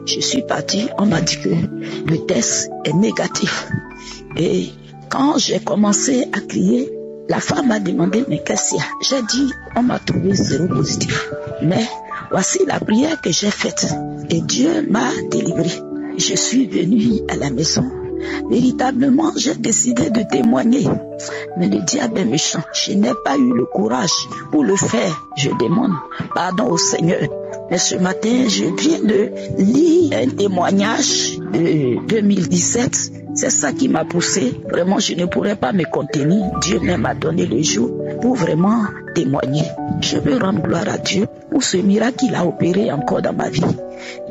je suis parti, on m'a dit que le test est négatif. Et quand j'ai commencé à crier, la femme m'a demandé, mais qu'est-ce qu'il y a? J'ai dit, on m'a trouvé 0 positif. Mais voici la prière que j'ai faite. Et Dieu m'a délivré. Je suis venu à la maison. Véritablement, j'ai décidé de témoigner. Mais le diable est méchant. Je n'ai pas eu le courage pour le faire. Je demande pardon au Seigneur. Mais ce matin, je viens de lire un témoignage de 2017. C'est ça qui m'a poussé. Vraiment, je ne pourrais pas me contenir. Dieu même a donné le jour pour vraiment témoigner. Je veux rendre gloire à Dieu pour ce miracle qu'il a opéré encore dans ma vie.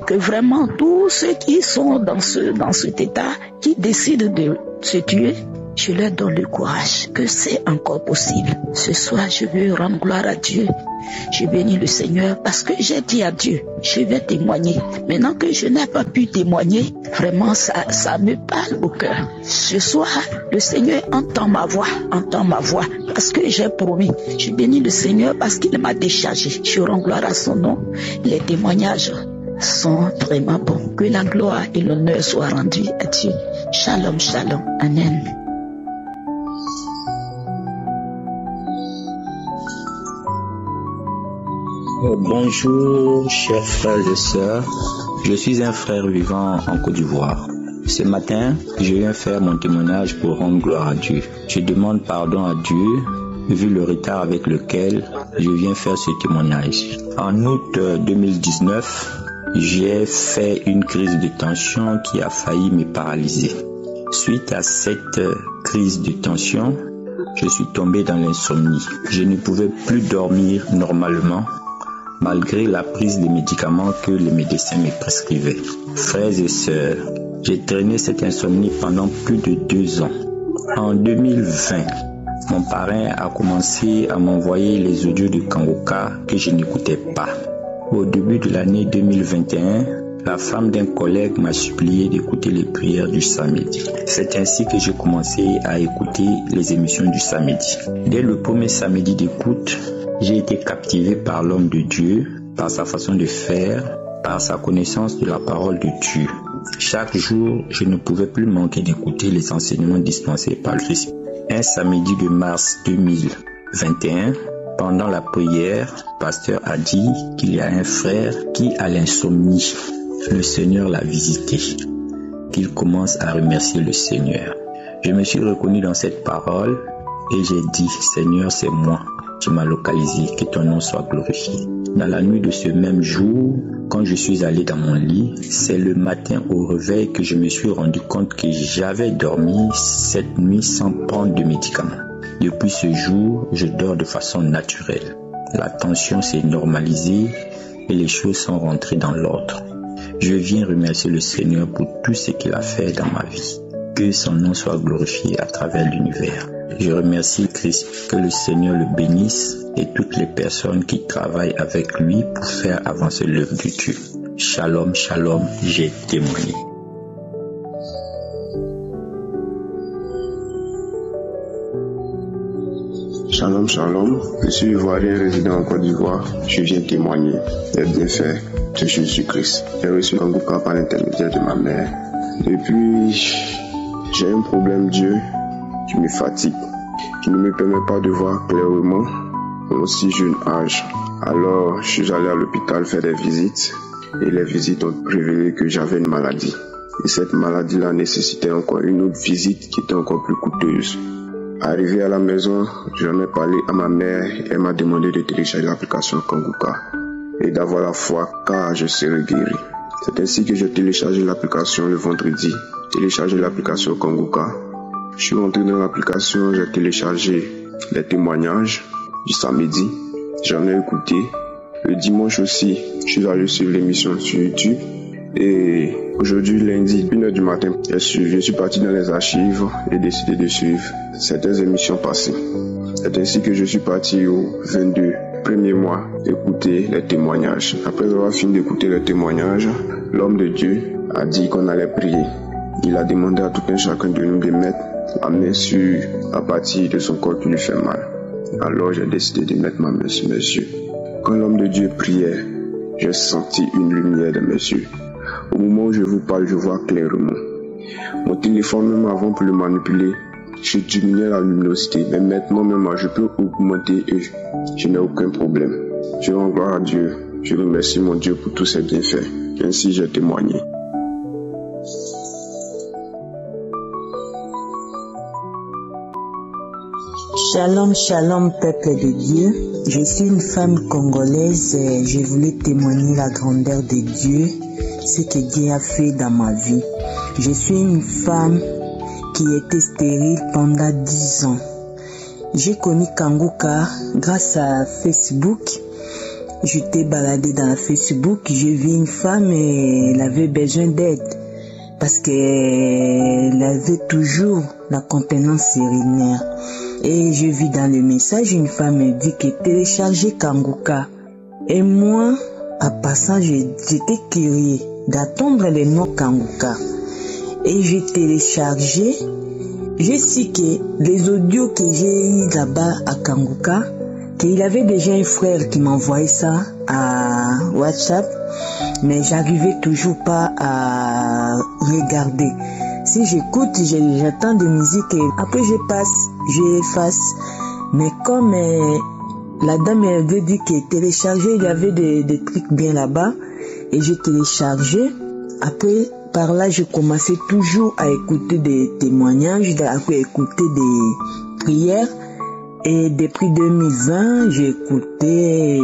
Que vraiment tous ceux qui sont dans cet état, qui décident de se tuer, je leur donne le courage que c'est encore possible. Ce soir, je veux rendre gloire à Dieu. Je bénis le Seigneur parce que j'ai dit à Dieu, je vais témoigner. Maintenant que je n'ai pas pu témoigner, vraiment ça me parle au cœur. Ce soir, le Seigneur entend ma voix parce que j'ai promis. Je bénis le Seigneur parce qu'il m'a déchargé. Je rends gloire à son nom. Les témoignages sont vraiment bons. Que la gloire et l'honneur soient rendus à Dieu. Shalom, shalom. Amen. Bonjour, chers frères et sœurs. Je suis un frère vivant en Côte d'Ivoire. Ce matin, je viens faire mon témoignage pour rendre gloire à Dieu. Je demande pardon à Dieu, vu le retard avec lequel je viens faire ce témoignage. En août 2019, j'ai fait une crise de tension qui a failli me paralyser. Suite à cette crise de tension, je suis tombé dans l'insomnie. Je ne pouvais plus dormir normalement, malgré la prise des médicaments que les médecins me prescrivaient. Frères et sœurs, j'ai traîné cette insomnie pendant plus de 2 ans. En 2020, mon parrain a commencé à m'envoyer les audios de Kangouka que je n'écoutais pas. Au début de l'année 2021, la femme d'un collègue m'a supplié d'écouter les prières du samedi. C'est ainsi que j'ai commencé à écouter les émissions du samedi. Dès le premier samedi d'écoute, j'ai été captivé par l'homme de Dieu, par sa façon de faire, par sa connaissance de la parole de Dieu. Chaque jour, je ne pouvais plus manquer d'écouter les enseignements dispensés par le Christ. Un samedi de mars 2021, pendant la prière, le pasteur a dit qu'il y a un frère qui a l'insomnie. Le Seigneur l'a visité, qu'il commence à remercier le Seigneur. Je me suis reconnu dans cette parole et j'ai dit, Seigneur, c'est moi. Tu m'as localisé, que ton nom soit glorifié. Dans la nuit de ce même jour, quand je suis allé dans mon lit, c'est le matin au réveil que je me suis rendu compte que j'avais dormi cette nuit sans prendre de médicaments. Depuis ce jour, je dors de façon naturelle. La tension s'est normalisée et les choses sont rentrées dans l'ordre. Je viens remercier le Seigneur pour tout ce qu'il a fait dans ma vie. Que son nom soit glorifié à travers l'univers. Je remercie Christ, que le Seigneur le bénisse et toutes les personnes qui travaillent avec lui pour faire avancer l'œuvre de Dieu. Shalom, shalom, j'ai témoigné. Shalom, shalom. Je suis ivoirien résident en Côte d'Ivoire. Je viens témoigner des bienfaits de Jésus-Christ. J'ai reçu Kanguka par l'intermédiaire de ma mère. Depuis, j'ai un problème Dieu qui me fatigue, qui ne me permet pas de voir clairement à un si jeune âge. Alors, je suis allé à l'hôpital faire des visites et les visites ont révélé que j'avais une maladie. Et cette maladie-là nécessitait encore une autre visite qui était encore plus coûteuse. Arrivé à la maison, j'en ai parlé à ma mère et elle m'a demandé de télécharger l'application Kanguka et d'avoir la foi car je serai guéri. C'est ainsi que j'ai téléchargé l'application le vendredi. Téléchargé l'application Kanguka. Je suis rentré dans l'application, j'ai téléchargé les témoignages du samedi. J'en ai écouté. Le dimanche aussi, je suis allé suivre l'émission sur YouTube. Et aujourd'hui, lundi, 1h du matin, je suis parti dans les archives et décidé de suivre certaines émissions passées. C'est ainsi que je suis parti au 22 premier mois écouter les témoignages. Après avoir fini d'écouter les témoignages, l'homme de Dieu a dit qu'on allait prier. Il a demandé à tout un chacun de nous de mettre la main sur la partie de son corps qui lui fait mal. Alors j'ai décidé de mettre ma main sur mes yeux. Quand l'homme de Dieu priait, j'ai senti une lumière dans mes yeux. Au moment où je vous parle, je vois clairement. Mon téléphone, même avant pour le manipuler, je diminuais la luminosité. Mais maintenant, même je peux augmenter et je n'ai aucun problème. Je rends gloire à Dieu. Je remercie mon Dieu pour tous ses bienfaits. Ainsi, j'ai témoigné. Shalom, shalom, peuple de Dieu. Je suis une femme congolaise et je voulais témoigner la grandeur de Dieu, ce que Dieu a fait dans ma vie. Je suis une femme qui était stérile pendant 10 ans. J'ai connu Kanguka grâce à Facebook. J'étais baladée dans Facebook, j'ai vu une femme et elle avait besoin d'aide parce qu'elle avait toujours la contenance urinaire. Et je vis dans le message, une femme me dit que télécharger Kanguka. Et moi, à passant, j'étais curieux d'attendre le nom Kanguka. Et j'ai téléchargé. Je sais que les audios que j'ai eu là-bas à Kanguka, qu'il avait déjà un frère qui m'envoyait ça à WhatsApp, mais j'arrivais toujours pas à regarder. Si j'écoute, j'attends des musiques et après j'efface. Mais comme la dame avait dit que télécharger, il y avait des trucs bien là-bas et j'ai téléchargé. Après, par là, je commençais toujours à écouter des témoignages, à écouter des prières. Et depuis 2020, j'ai écouté,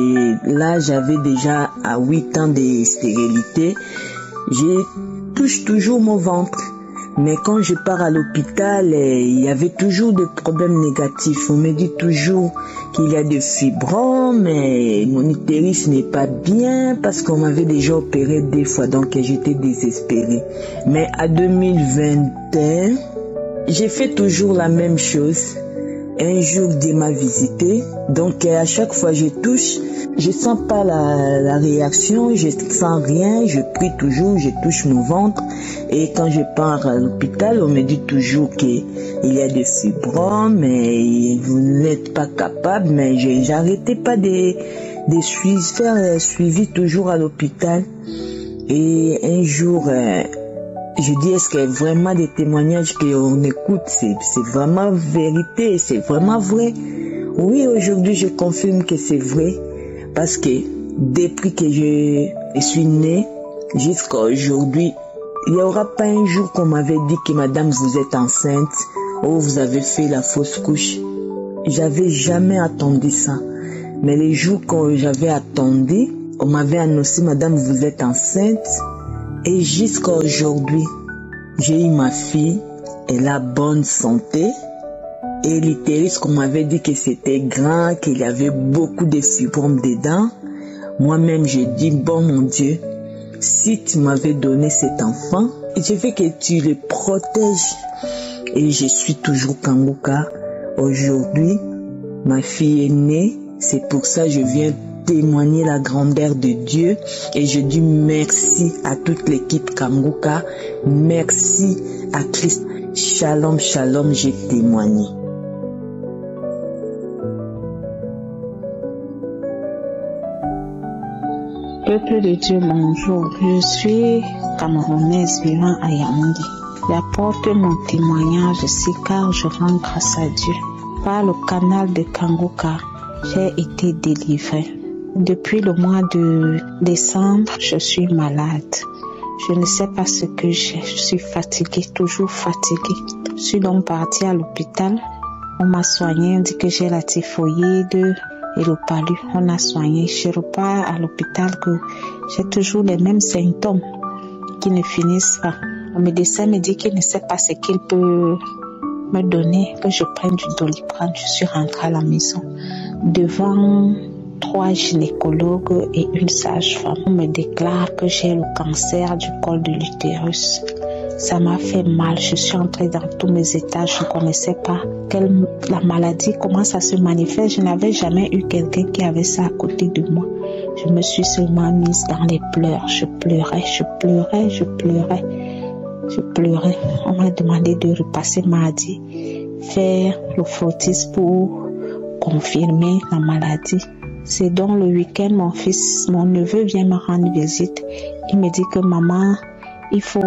là j'avais déjà à 8 ans de stérilité. Je touche toujours mon ventre. Mais quand je pars à l'hôpital, il y avait toujours des problèmes négatifs. On me dit toujours qu'il y a des fibromes, mais mon utérus n'est pas bien parce qu'on m'avait déjà opéré 2 fois, donc j'étais désespérée. Mais à 2021, j'ai fait toujours la même chose. Un jour, Dieu m'a visité, donc à chaque fois je touche, je sens pas la réaction, je sens rien, je prie toujours, je touche mon ventre. Et quand je pars à l'hôpital, on me dit toujours qu'il y a des fibromes, et vous n'êtes pas capable, mais j'arrêtais pas de faire suivi toujours à l'hôpital. Et un jour, je dis, est-ce que vraiment des témoignages qu'on écoute, c'est vraiment vérité, c'est vraiment vrai? Oui, aujourd'hui, je confirme que c'est vrai. Parce que depuis que je suis née jusqu'à aujourd'hui, il n'y aura pas un jour qu'on m'avait dit que madame, vous êtes enceinte ou vous avez fait la fausse couche. J'avais jamais attendu ça. Mais les jours que j'avais attendu, on m'avait annoncé, madame, vous êtes enceinte. Et jusqu'à aujourd'hui, j'ai eu ma fille, elle a bonne santé. Et l'utérus, qu'on m'avait dit que c'était grand, qu'il y avait beaucoup de fibromes dedans. Moi-même, j'ai dit, bon mon Dieu, si tu m'avais donné cet enfant, je veux que tu le protèges. Et je suis toujours Kanguka. Aujourd'hui, ma fille est née. C'est pour ça que je viens témoigner la grandeur de Dieu. Et je dis merci à toute l'équipe Kanguka. Merci à Christ. Shalom, shalom, j'ai témoigné. Peuple de Dieu, bonjour. Je suis camerounaise vivant à Yaoundé. J'apporte mon témoignage ici car je rends grâce à Dieu. Par le canal de Kanguka, j'ai été délivrée. Depuis le mois de décembre, je suis malade. Je ne sais pas ce que j'ai. Je suis fatiguée, toujours fatiguée. Je suis donc partie à l'hôpital. On m'a soignée, on dit que j'ai la typhoïde et le palu. On a soigné. Je repars à l'hôpital que j'ai toujours les mêmes symptômes qui ne finissent pas. Le médecin me dit qu'il ne sait pas ce qu'il peut me donner, que je prenne du Doliprane. Je suis rentrée à la maison. Devant 3 gynécologues et une sage-femme, on me déclare que j'ai le cancer du col de l'utérus. Ça m'a fait mal. Je suis entrée dans tous mes états. Je ne connaissais pas la maladie, comment ça se manifeste. Je n'avais jamais eu quelqu'un qui avait ça à côté de moi. Je me suis seulement mise dans les pleurs. Je pleurais. On m'a demandé de repasser mardi, faire le frottis pour confirmer la maladie. C'est donc le week-end, mon neveu vient me rendre visite. Il me dit que maman, il faut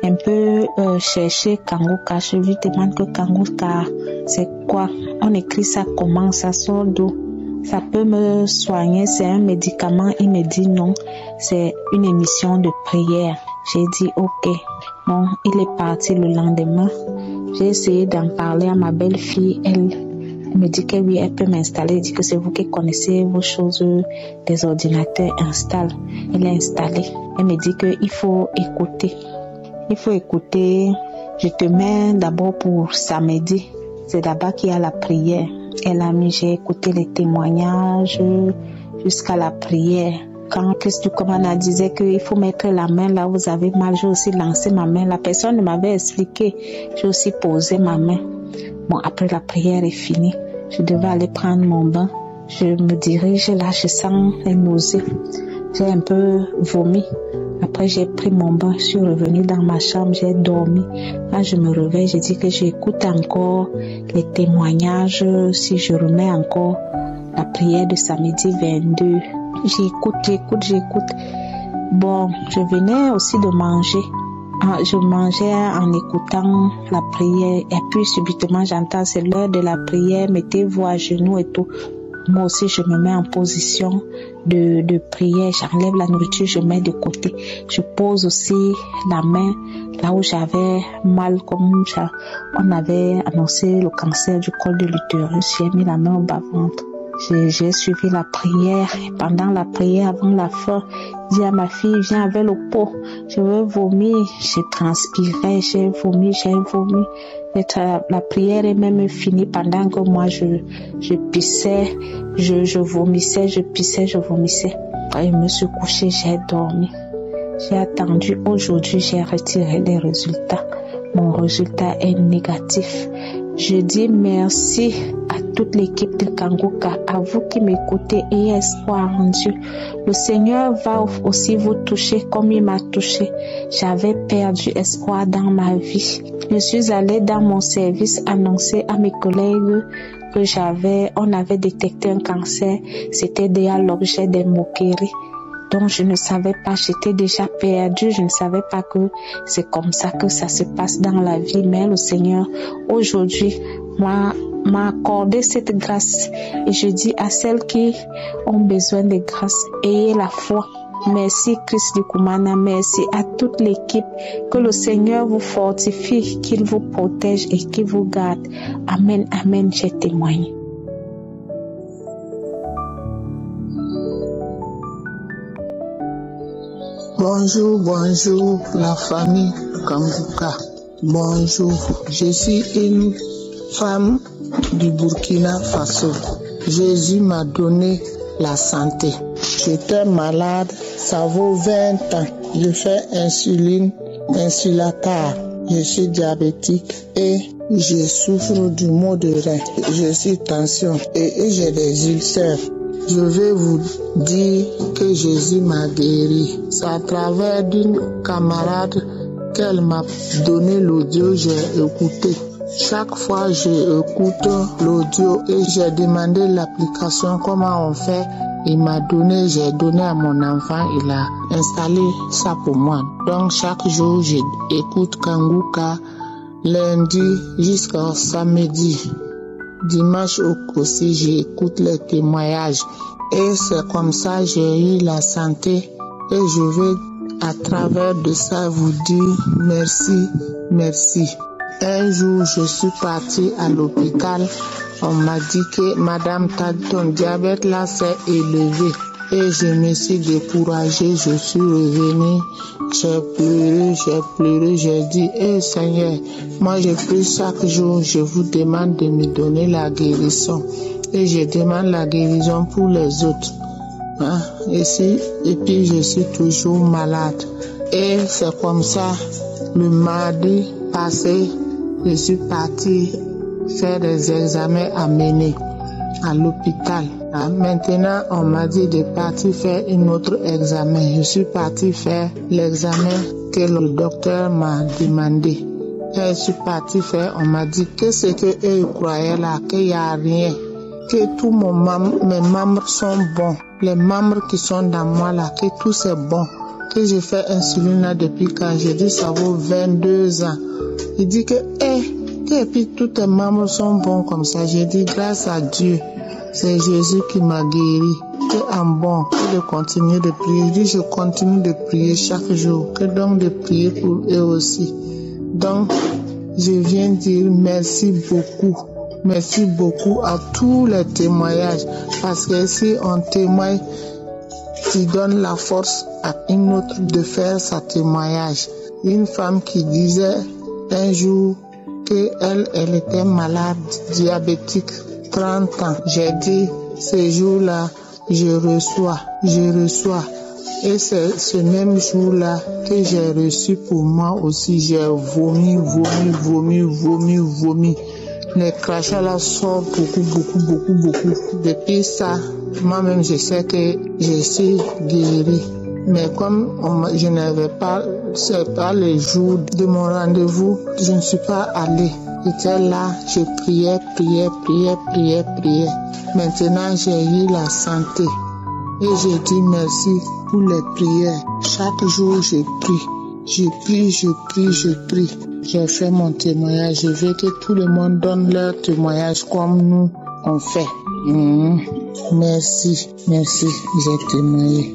un peu chercher Kanguka. Je lui demande que Kanguka, c'est quoi? On écrit ça comment? Ça sort d'où? Ça peut me soigner? C'est un médicament? Il me dit non, c'est une émission de prière. J'ai dit ok. Bon, il est parti le lendemain. J'ai essayé d'en parler à ma belle-fille. Elle me dit que oui, elle peut m'installer. Elle dit que c'est vous qui connaissez vos choses des ordinateurs. Installe. Elle est installée. Elle me dit qu'il faut écouter. Je te mets d'abord pour samedi. C'est là-bas qu'il y a la prière. J'ai écouté les témoignages jusqu'à la prière. Quand Christ du commandant disait qu'il faut mettre la main là où vous avez mal, j'ai aussi lancé ma main. La personne m'avait expliqué. J'ai aussi posé ma main. Bon, après la prière est finie, je devais aller prendre mon bain. Je me dirige là, je sens les nausées. J'ai un peu vomi. Après, j'ai pris mon bain, je suis revenue dans ma chambre, j'ai dormi. Quand je me réveille, je dis que j'écoute encore les témoignages, si je remets encore la prière de samedi 22. J'écoute. Bon, je venais aussi de manger. Je mangeais en écoutant la prière. Et puis, subitement, j'entends, c'est l'heure de la prière, mettez-vous à genoux et tout. Moi aussi, je me mets en position de prière. J'enlève la nourriture, je mets de côté. Je pose aussi la main là où j'avais mal, comme on avait annoncé le cancer du col de l'utérus. J'ai mis la main au bas-ventre. J'ai suivi la prière. Et pendant la prière, avant la fin, j'ai dit à ma fille, viens avec le pot. Je veux vomir. J'ai transpiré, j'ai vomi. La prière est même finie pendant que moi je pissais, je vomissais, je pissais, je vomissais. Après, je me suis couchée, j'ai dormi. J'ai attendu. Aujourd'hui, j'ai retiré les résultats. Mon résultat est négatif. Je dis merci à toute l'équipe de Kanguka, à vous qui m'écoutez, et espoir en Dieu. Le Seigneur va aussi vous toucher comme il m'a touché. J'avais perdu espoir dans ma vie. Je suis allée dans mon service annoncer à mes collègues que on avait détecté un cancer. C'était déjà l'objet des moqueries. Donc je ne savais pas, j'étais déjà perdue, je ne savais pas que c'est comme ça que ça se passe dans la vie. Mais le Seigneur, aujourd'hui, m'a accordé cette grâce. Et je dis à celles qui ont besoin de grâce, ayez la foi. Merci Christ du Koumana, merci à toute l'équipe. Que le Seigneur vous fortifie, qu'il vous protège et qu'il vous garde. Amen, amen, j'ai témoigné. Bonjour la famille Kanguka. Bonjour, je suis une femme du Burkina Faso. Jésus m'a donné la santé. J'étais malade, ça vaut 20 ans. Je fais insulatard. Je suis diabétique et je souffre du maux de rein. Je suis tension et j'ai des ulcères. Je vais vous dire que Jésus m'a guéri. C'est à travers d'une camarade qu'elle m'a donné l'audio, j'ai écouté. Chaque fois, j'écoute l'audio et j'ai demandé l'application, comment on fait il m'a donné, j'ai donné à mon enfant, il a installé ça pour moi. Donc chaque jour, j'écoute Kanguka, lundi jusqu'au samedi. Dimanche aussi, j'écoute les témoignages. Et c'est comme ça que j'ai eu la santé. Et je vais à travers de ça vous dire merci, merci. Un jour, je suis partie à l'hôpital. On m'a dit que madame, ton diabète là s'est élevé. Et je me suis découragée, je suis revenue. J'ai pleuré, j'ai dit, Seigneur, moi je prie chaque jour, je vous demande de me donner la guérison. Et je demande la guérison pour les autres. Hein? Et puis je suis toujours malade. Et c'est comme ça, le mardi passé, je suis partie faire des examens à Méné, à l'hôpital. Maintenant, on m'a dit de partir faire un autre examen. Je suis partie faire l'examen que le docteur m'a demandé. Et je suis partie faire, on m'a dit que ce qu'eux croyaient là, qu'il n'y a rien. Que tous mes membres sont bons. Les membres qui sont dans moi là, que tout c'est bon. Que j'ai fait insuline là depuis quand j'ai dit ça vaut 22 ans. Il dit que, et puis tous tes membres sont bons comme ça. J'ai dit grâce à Dieu. C'est Jésus qui m'a guéri. Que en bon, que de continuer de prier. Je dis je continue de prier chaque jour. Que donc de prier pour eux aussi. Donc, je viens dire merci beaucoup. Merci beaucoup à tous les témoignages. Parce que si on témoigne, tu donnes la force à une autre de faire sa témoignage. Une femme qui disait un jour qu'elle était malade, diabétique, 30 ans. J'ai dit, ce jour-là, je reçois. Et c'est ce même jour-là que j'ai reçu pour moi aussi. J'ai vomi. Les crachats là sortent beaucoup. Depuis ça, moi-même je sais que je suis guérie. Mais comme je n'avais pas, c'est pas le jour de mon rendez-vous, je ne suis pas allée. J'étais là, je priais. Maintenant j'ai eu la santé. Et je dis merci pour les prières. Chaque jour je prie. J'ai fait mon témoignage. Je veux que tout le monde donne leur témoignage comme nous on fait. Merci, j'ai témoigné.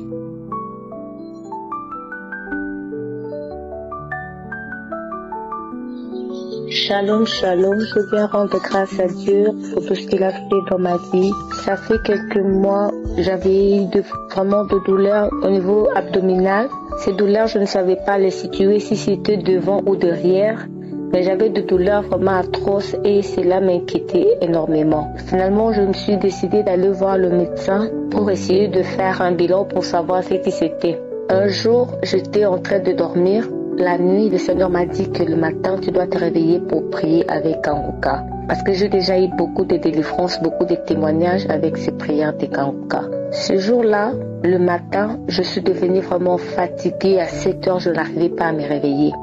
Shalom, je viens rendre grâce à Dieu pour tout ce qu'il a fait dans ma vie. Ça fait quelques mois, j'avais eu vraiment de douleurs au niveau abdominal. Ces douleurs, je ne savais pas les situer, si c'était devant ou derrière. Mais j'avais des douleurs vraiment atroces et cela m'inquiétait énormément. Finalement, je me suis décidée d'aller voir le médecin pour essayer de faire un bilan pour savoir ce qui c'était. Un jour, j'étais en train de dormir. La nuit, le Seigneur m'a dit que le matin, tu dois te réveiller pour prier avec Kanguka. Parce que j'ai déjà eu beaucoup de délivrances, beaucoup de témoignages avec ces prières de Kanguka. Ce jour-là, le matin, je suis devenue vraiment fatiguée. À 7 heures, je n'arrivais pas à me réveiller.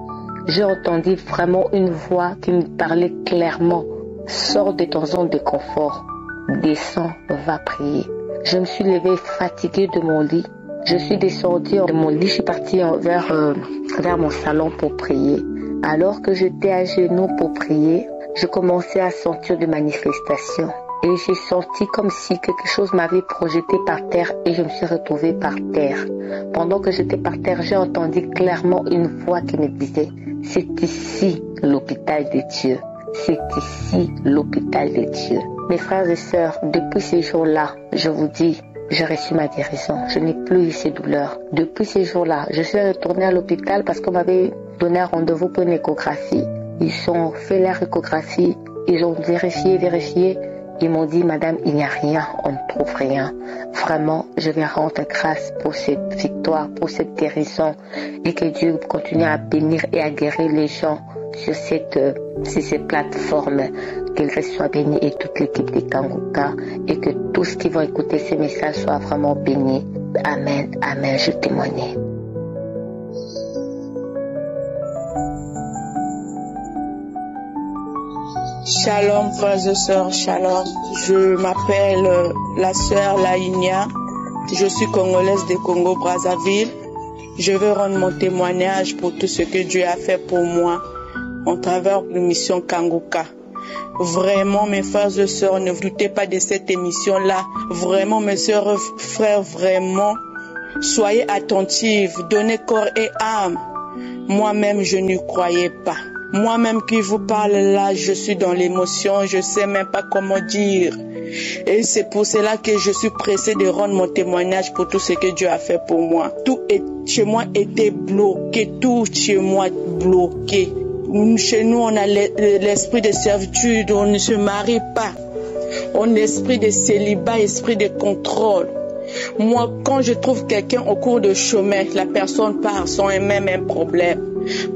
J'ai entendu vraiment une voix qui me parlait clairement. Sors de ton zone de confort. Descends, va prier. Je me suis levée fatiguée de mon lit. Je suis descendue de mon lit, je suis partie vers mon salon pour prier. Alors que j'étais à genoux pour prier, je commençais à sentir des manifestations. Et j'ai senti comme si quelque chose m'avait projeté par terre et je me suis retrouvée par terre. Pendant que j'étais par terre, j'ai entendu clairement une voix qui me disait « C'est ici l'hôpital de Dieu. C'est ici l'hôpital de Dieu. » Mes frères et sœurs, depuis ces jours-là, je vous dis, j'ai reçu ma guérison. Je n'ai plus eu ces douleurs. Depuis ces jours-là, je suis retournée à l'hôpital parce qu'on m'avait donné un rendez-vous pour une échographie. Ils ont fait leur échographie. Ils ont vérifié. Ils m'ont dit, madame, il n'y a rien. On ne trouve rien. Vraiment, je vais rendre grâce pour cette victoire, pour cette guérison. Et que Dieu continue à bénir et à guérir les gens sur ces plateformes. Qu'il soit béni et toute l'équipe de Kanguka et que tous qui vont écouter ces messages soient vraiment bénis. Amen, amen, je témoigne. Shalom frères et sœurs, shalom. Je m'appelle la sœur Laïnia. Je suis congolaise de Congo-Brazzaville. Je veux rendre mon témoignage pour tout ce que Dieu a fait pour moi en travers de l'émission Kanguka. Vraiment, mes frères et sœurs, ne vous doutez pas de cette émission-là. Vraiment, mes sœurs et frères, vraiment, soyez attentifs, donnez corps et âme. Moi-même, je n'y croyais pas. Moi-même qui vous parle là, je suis dans l'émotion, je sais même pas comment dire. Et c'est pour cela que je suis pressée de rendre mon témoignage pour tout ce que Dieu a fait pour moi. Tout chez moi était bloqué, tout chez moi bloqué. Chez nous, on a l'esprit de servitude, on ne se marie pas. On a l'esprit de célibat, esprit de contrôle. Moi, quand je trouve quelqu'un au cours de chemin, la personne part sans même un problème.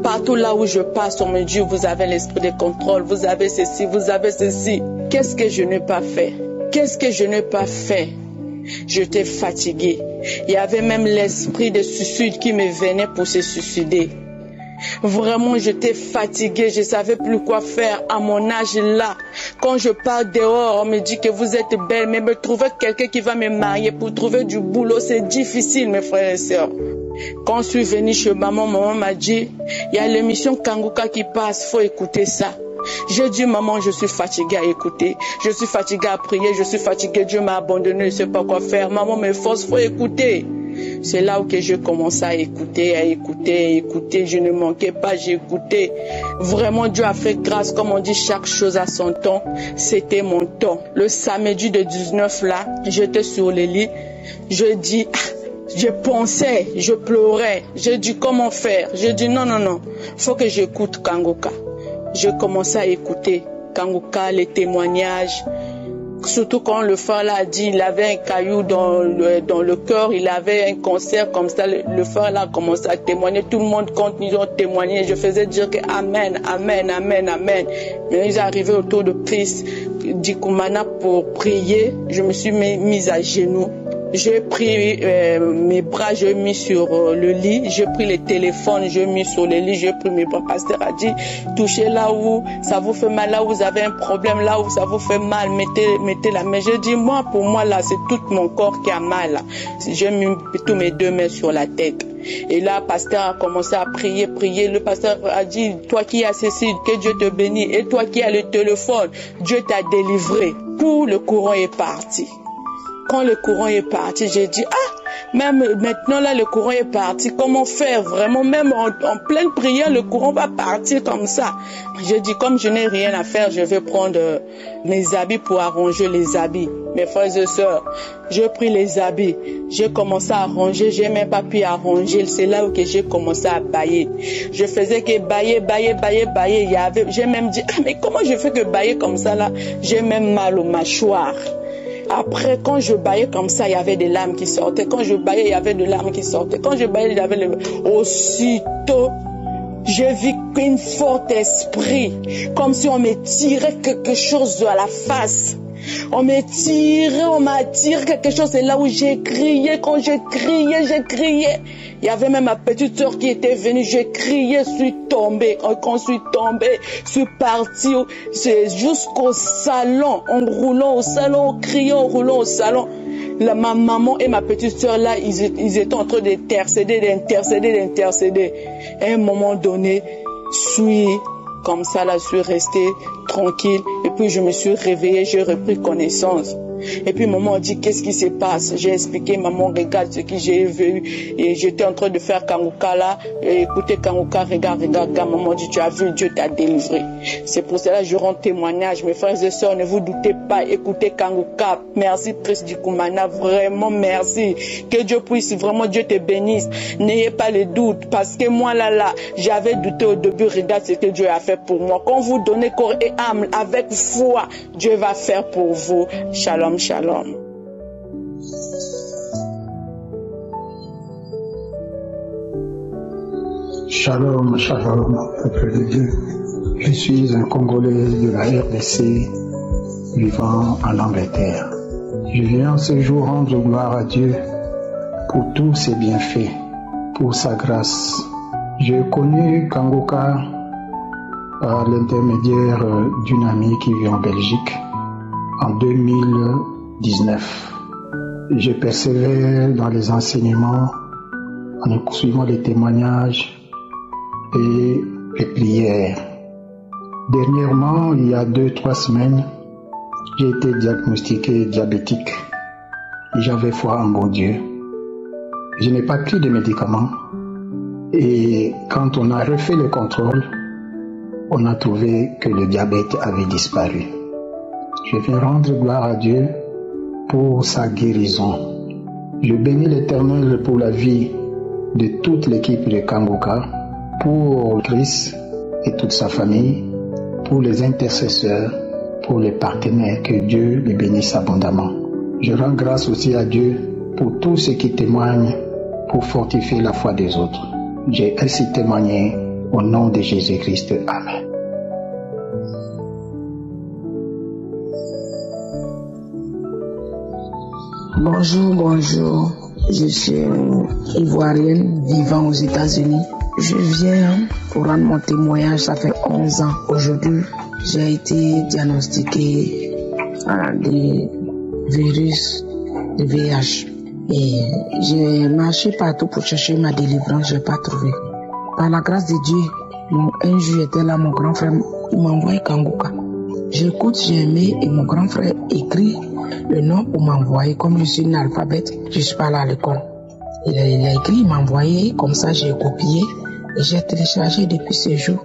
Partout là où je passe, on me dit, vous avez l'esprit de contrôle, vous avez ceci, vous avez ceci. Qu'est-ce que je n'ai pas fait? Qu'est-ce que je n'ai pas fait? J'étais fatiguée. Il y avait même l'esprit de suicide qui me venait pour se suicider. Vraiment, j'étais fatiguée, je savais plus quoi faire à mon âge là. Quand je pars dehors, on me dit que vous êtes belle, mais me trouver quelqu'un qui va me marier pour trouver du boulot, c'est difficile, mes frères et sœurs. Quand je suis venue chez maman, maman m'a dit, il y a l'émission Kanguka qui passe, faut écouter ça. J'ai dit, maman, je suis fatiguée à écouter, je suis fatiguée à prier, je suis fatiguée, Dieu m'a abandonné, je ne sais pas quoi faire. Maman, mes forces, faut écouter. C'est là où que j'ai commencé à écouter, je ne manquais pas, j'ai écouté. Vraiment, Dieu a fait grâce, comme on dit, chaque chose à son temps. C'était mon temps. Le samedi de 19 là, j'étais sur le lit, je dis, je pensais, je pleurais, j'ai dit comment faire. J'ai dit non, faut que j'écoute Kanguka. J'ai commencé à écouter Kanguka, les témoignages. Surtout quand le frère là a dit, il avait un caillou dans le cœur, il avait un cancer comme ça, le frère là a commencé à témoigner, tout le monde quand ils ont témoigné, je faisais dire que Amen, Amen, Amen, Amen. Mais ils arrivaient autour de Christ Dikumana pour prier, je me suis mise à genoux. J'ai pris mes bras, j'ai mis sur le lit, j'ai pris le téléphone, j'ai mis sur le lit, j'ai pris mes bras. Pasteur a dit, touchez là où ça vous fait mal, là où vous avez un problème, là où ça vous fait mal, mettez la main. J'ai dit, moi, pour moi, là, c'est tout mon corps qui a mal. Là. J'ai mis tous mes deux mains sur la tête. Et là, pasteur a commencé à prier. Le pasteur a dit, toi qui as ceci, que Dieu te bénisse. Et toi qui as le téléphone, Dieu t'a délivré. Tout le courant est parti. Quand le courant est parti, j'ai dit, même maintenant là, le courant est parti. Comment faire vraiment? Même en pleine prière, le courant va partir comme ça. J'ai dit, comme je n'ai rien à faire, je vais prendre mes habits pour arranger les habits. Mes frères et sœurs, j'ai pris les habits. J'ai commencé à arranger, j'ai même pas pu arranger. C'est là où j'ai commencé à bailler. Je faisais que bailler. J'ai même dit, mais comment je fais que bailler comme ça là? J'ai même mal aux mâchoires. Après, quand je baillais comme ça, il y avait des larmes qui sortaient. Quand je baillais, il y avait des larmes qui sortaient. Quand je baillais, il y avait des... Aussitôt, j'ai vu qu'un fort esprit, comme si on me tirait quelque chose à la face. On m'a tiré quelque chose. C'est là où j'ai crié. Quand j'ai crié. Il y avait même ma petite soeur qui était venue. J'ai crié, je suis tombée. Quand je suis tombée, je suis partie jusqu'au salon. En roulant au salon, en criant, en roulant au salon. Ma maman et ma petite soeur là, ils étaient en train d'intercéder. À un moment donné, comme ça là, je suis restée tranquille. Et puis je me suis réveillée, j'ai repris connaissance. Et puis maman a dit, qu'est-ce qui se passe? J'ai expliqué, maman, regarde ce que j'ai vu. Et j'étais en train de faire Kanguka là. Et écoutez Kanguka, regarde. Maman dit, tu as vu, Dieu t'a délivré. C'est pour cela que je rends témoignage. Mes frères et sœurs, ne vous doutez pas, écoutez Kanguka. Merci Christ Dikumana, vraiment merci. Que Dieu puisse, vraiment Dieu te bénisse. N'ayez pas le doute, parce que moi là, j'avais douté au début. Regarde ce que Dieu a fait pour moi. Quand vous donnez corps et âme avec foi, Dieu va faire pour vous. Shalom. Shalom. Shalom, peuple de Dieu. Je suis un Congolais de la RDC vivant en Angleterre. Je viens ce jour rendre gloire à Dieu pour tous ses bienfaits, pour sa grâce. J'ai connu Kanguka par l'intermédiaire d'une amie qui vit en Belgique en 2019. je persévère dans les enseignements en poursuivant les témoignages et les prières. Dernièrement, il y a 2-3 semaines, j'ai été diagnostiqué diabétique et j'avais foi en mon Dieu. Je n'ai pas pris de médicaments et quand on a refait le contrôle, on a trouvé que le diabète avait disparu. Je viens rendre gloire à Dieu pour sa guérison. Je bénis l'Éternel pour la vie de toute l'équipe de Kanguka, pour Chris et toute sa famille, pour les intercesseurs, pour les partenaires, que Dieu les bénisse abondamment. Je rends grâce aussi à Dieu pour tous ceux qui témoignent pour fortifier la foi des autres. J'ai ainsi témoigné au nom de Jésus-Christ. Amen. Bonjour. Je suis ivoirienne vivant aux États-Unis. Je viens pour rendre mon témoignage, ça fait 11 ans. Aujourd'hui, j'ai été diagnostiqué des virus de VIH. Et j'ai marché partout pour chercher ma délivrance, je n'ai pas trouvé. Par la grâce de Dieu, un jour j'étais là, mon grand frère, il m'a envoyé Kanguka. J'écoute, j'ai aimé et mon grand frère écrit le nom pour m'envoyer. Comme je suis une alphabète, je ne suis pas là à l'école. Il a écrit, il m'a envoyé, comme ça j'ai copié et j'ai téléchargé depuis ce jour.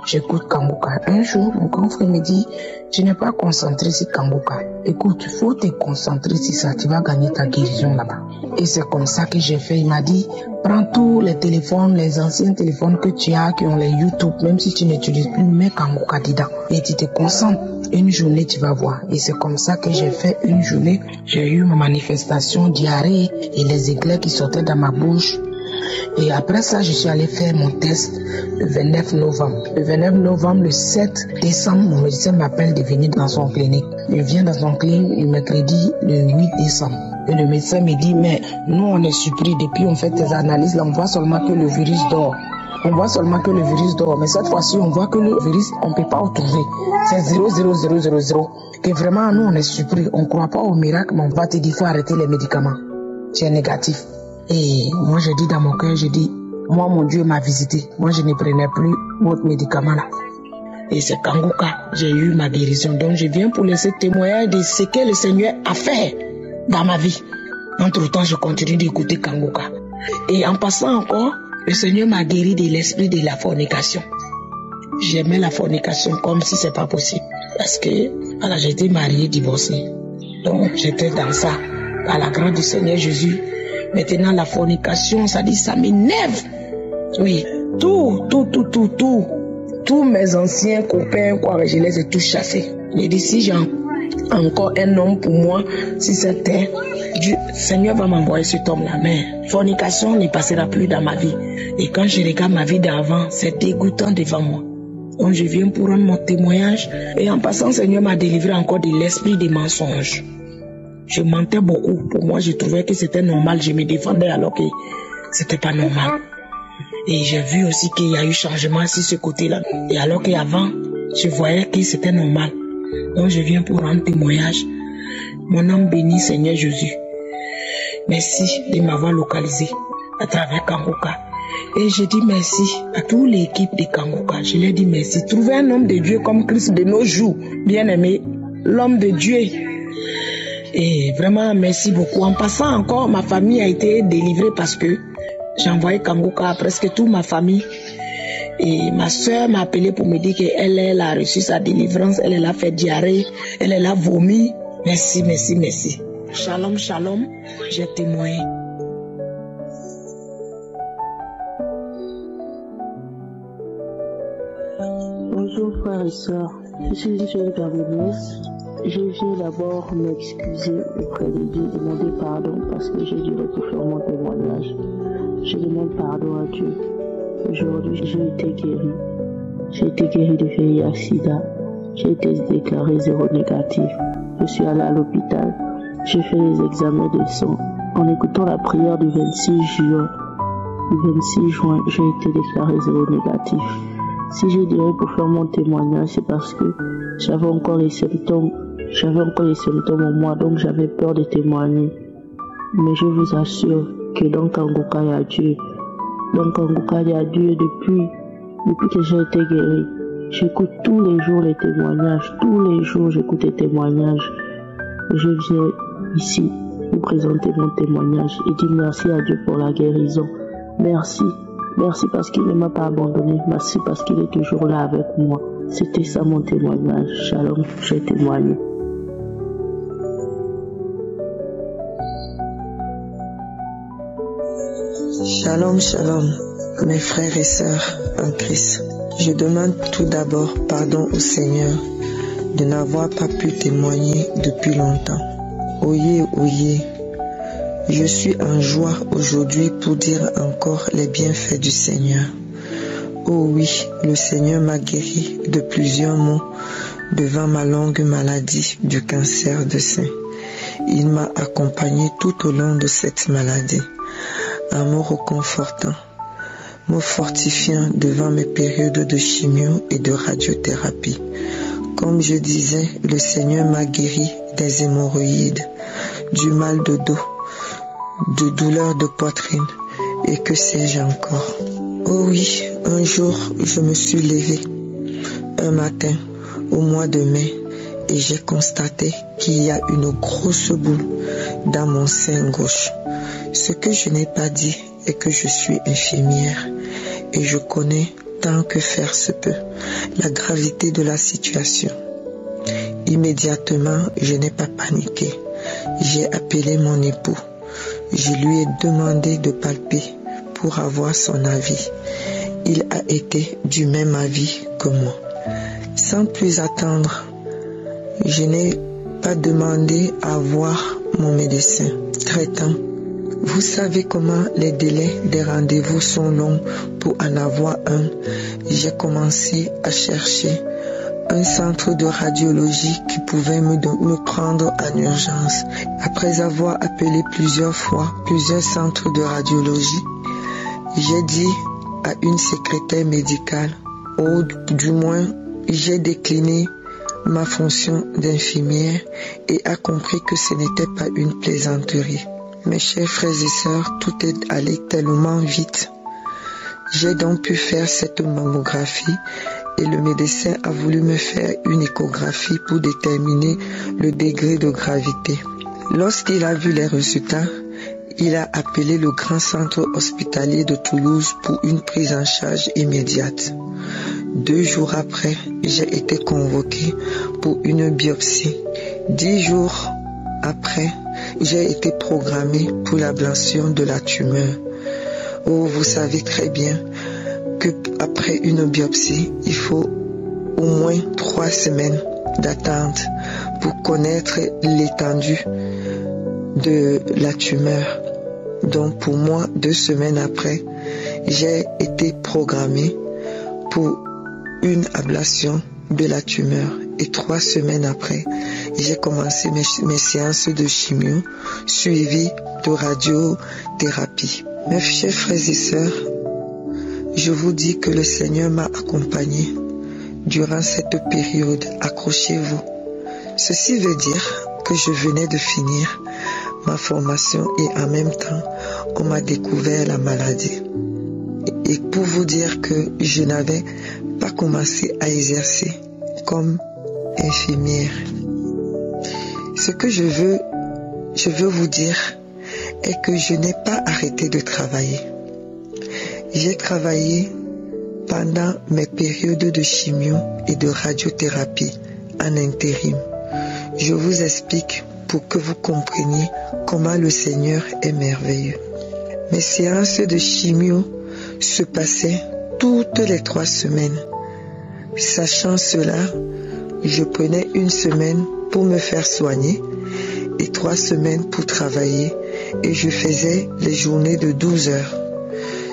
J'écoute Kanguka. Un jour, mon grand frère me dit, tu n'es pas concentré sur Kanguka. Écoute, il faut te concentrer sur ça, tu vas gagner ta guérison là-bas. Et c'est comme ça que j'ai fait. Il m'a dit, prends tous les téléphones, les anciens téléphones que tu as, qui ont les YouTube, même si tu n'utilises plus, mets Kanguka dedans. Et tu te concentres. Une journée, tu vas voir. Et c'est comme ça que j'ai fait une journée. J'ai eu ma manifestation, diarrhée et les éclairs qui sortaient dans ma bouche. Et après ça, je suis allé faire mon test le 29 novembre. Le 29 novembre, le 7 décembre, mon médecin m'appelle de venir dans son clinique. Je viens dans son clinique le mercredi, le 8 décembre. Et le médecin me dit, mais nous, on est surpris. Depuis, on fait tes analyses, là, on voit seulement que le virus dort. On voit seulement que le virus dort. Mais cette fois-ci, on voit que le virus, on ne peut pas le trouver. C'est 0,0000. Que vraiment, nous, on est surpris. On ne croit pas au miracle, mais on va te dire, il faut arrêter les médicaments. C'est négatif. Et moi, j'ai dit dans mon cœur, j'ai dit, moi, mon Dieu m'a visité. Moi, je ne prenais plus votre médicament là. Et c'est Kanguka, j'ai eu ma guérison. Donc, je viens pour laisser témoigner de ce que le Seigneur a fait dans ma vie. Entre-temps, je continue d'écouter Kanguka. Et en passant encore, le Seigneur m'a guéri de l'esprit de la fornication. J'aimais la fornication comme si c'est pas possible. Parce que, voilà, j'étais mariée, divorcée. Donc, j'étais dans ça. À la grâce du Seigneur Jésus. Maintenant, la fornication, ça dit, ça m'énerve. Oui, tous mes anciens copains, quoi, je les ai tous chassés. J'ai dit, si j'ai encore un homme pour moi, si c'était Dieu, Seigneur va m'envoyer cet homme-là. Mais fornication ne passera plus dans ma vie. Et quand je regarde ma vie d'avant, c'est dégoûtant devant moi. Donc, je viens pour rendre mon témoignage. Et en passant, Seigneur m'a délivré encore de l'esprit des mensonges. Je mentais beaucoup. Pour moi, je trouvais que c'était normal. Je me défendais alors que c'était pas normal. Et j'ai vu aussi qu'il y a eu changement sur ce côté-là. Et alors qu'avant, je voyais que c'était normal. Donc, je viens pour rendre témoignage. Mon âme bénit, Seigneur Jésus. Merci de m'avoir localisé à travers Kanguka. Et je dis merci à toute l'équipe de Kanguka. Je leur dis merci. Trouver un homme de Dieu comme Christ de nos jours, bien aimé, l'homme de Dieu. Et vraiment, merci beaucoup. En passant encore, ma famille a été délivrée parce que j'ai envoyé Kanguka à presque toute ma famille. Et ma soeur m'a appelé pour me dire qu'elle a reçu sa délivrance, elle a fait diarrhée, elle a vomi. Merci, merci, merci. Shalom, shalom, j'ai témoigné. Bonjour frères et sœurs, je suis une jeune Gabonaise. Je viens d'abord m'excuser auprès de Dieu, demander pardon parce que j'ai dû faire mon témoignage. Je demande pardon à Dieu. Aujourd'hui, j'ai été guéri. J'ai été guéri de VIH/SIDA. J'ai été déclaré zéro négatif. Je suis allé à l'hôpital. J'ai fait les examens de sang. En écoutant la prière du 26 juin, j'ai été déclaré zéro négatif. Si je dirais pour faire mon témoignage, c'est parce que j'avais encore les symptômes en moi, donc j'avais peur de témoigner. Mais je vous assure que dans Kanguka, il y a Dieu. Dans Kanguka, il y a Dieu depuis que j'ai été guéri. J'écoute tous les jours les témoignages. Tous les jours, j'écoute les témoignages. Je viens ici vous présenter mon témoignage et dire merci à Dieu pour la guérison. Merci. Merci parce qu'il ne m'a pas abandonné. Merci parce qu'il est toujours là avec moi. C'était ça mon témoignage. Shalom, j'ai témoigné. Shalom, shalom, mes frères et sœurs en Christ. Je demande tout d'abord pardon au Seigneur de n'avoir pas pu témoigner depuis longtemps. Oyez, oyez, je suis en joie aujourd'hui pour dire encore les bienfaits du Seigneur. Oh oui, le Seigneur m'a guéri de plusieurs maux devant ma longue maladie du cancer de sein. Il m'a accompagné tout au long de cette maladie, en me réconfortant, me fortifiant devant mes périodes de chimio et de radiothérapie. Comme je disais, le Seigneur m'a guéri des hémorroïdes, du mal de dos, de douleurs de poitrine et que sais-je encore. Oh oui, un jour, je me suis levée un matin au mois de mai et j'ai constaté qu'il y a une grosse boule dans mon sein gauche. Ce que je n'ai pas dit est que je suis infirmière et je connais tant que faire se peut la gravité de la situation. Immédiatement, je n'ai pas paniqué. J'ai appelé mon époux. Je lui ai demandé de palper pour avoir son avis. Il a été du même avis que moi. Sans plus attendre, je n'ai pas demandé à voir mon médecin traitant. Vous savez comment les délais des rendez-vous sont longs pour en avoir un. J'ai commencé à chercher un centre de radiologie qui pouvait me prendre en urgence. Après avoir appelé plusieurs fois plusieurs centres de radiologie, j'ai dit à une secrétaire médicale, ou du moins j'ai décliné ma fonction d'infirmière et a compris que ce n'était pas une plaisanterie. Mes chers frères et sœurs, tout est allé tellement vite. J'ai donc pu faire cette mammographie et le médecin a voulu me faire une échographie pour déterminer le degré de gravité. Lorsqu'il a vu les résultats, il a appelé le grand centre hospitalier de Toulouse pour une prise en charge immédiate. 2 jours après, j'ai été convoqué pour une biopsie. 10 jours après, j'ai été programmé pour l'ablation de la tumeur. Oh, vous savez très bien que après une biopsie, il faut au moins 3 semaines d'attente pour connaître l'étendue de la tumeur. Donc pour moi, 2 semaines après, j'ai été programmé pour une ablation de la tumeur. Et 3 semaines après, j'ai commencé mes séances de chimio suivies de radiothérapie. Mes chers frères et sœurs, je vous dis que le Seigneur m'a accompagné durant cette période. Accrochez-vous. Ceci veut dire que je venais de finir ma formation et en même temps, on m'a découvert la maladie. Et pour vous dire que je n'avais pas commencé à exercer comme infirmière. Ce que je veux vous dire est que je n'ai pas arrêté de travailler. J'ai travaillé pendant mes périodes de chimio et de radiothérapie en intérim. Je vous explique pour que vous compreniez comment le Seigneur est merveilleux. Mes séances de chimio se passaient toutes les 3 semaines. Sachant cela, je prenais 1 semaine pour me faire soigner et 3 semaines pour travailler et je faisais les journées de 12 heures.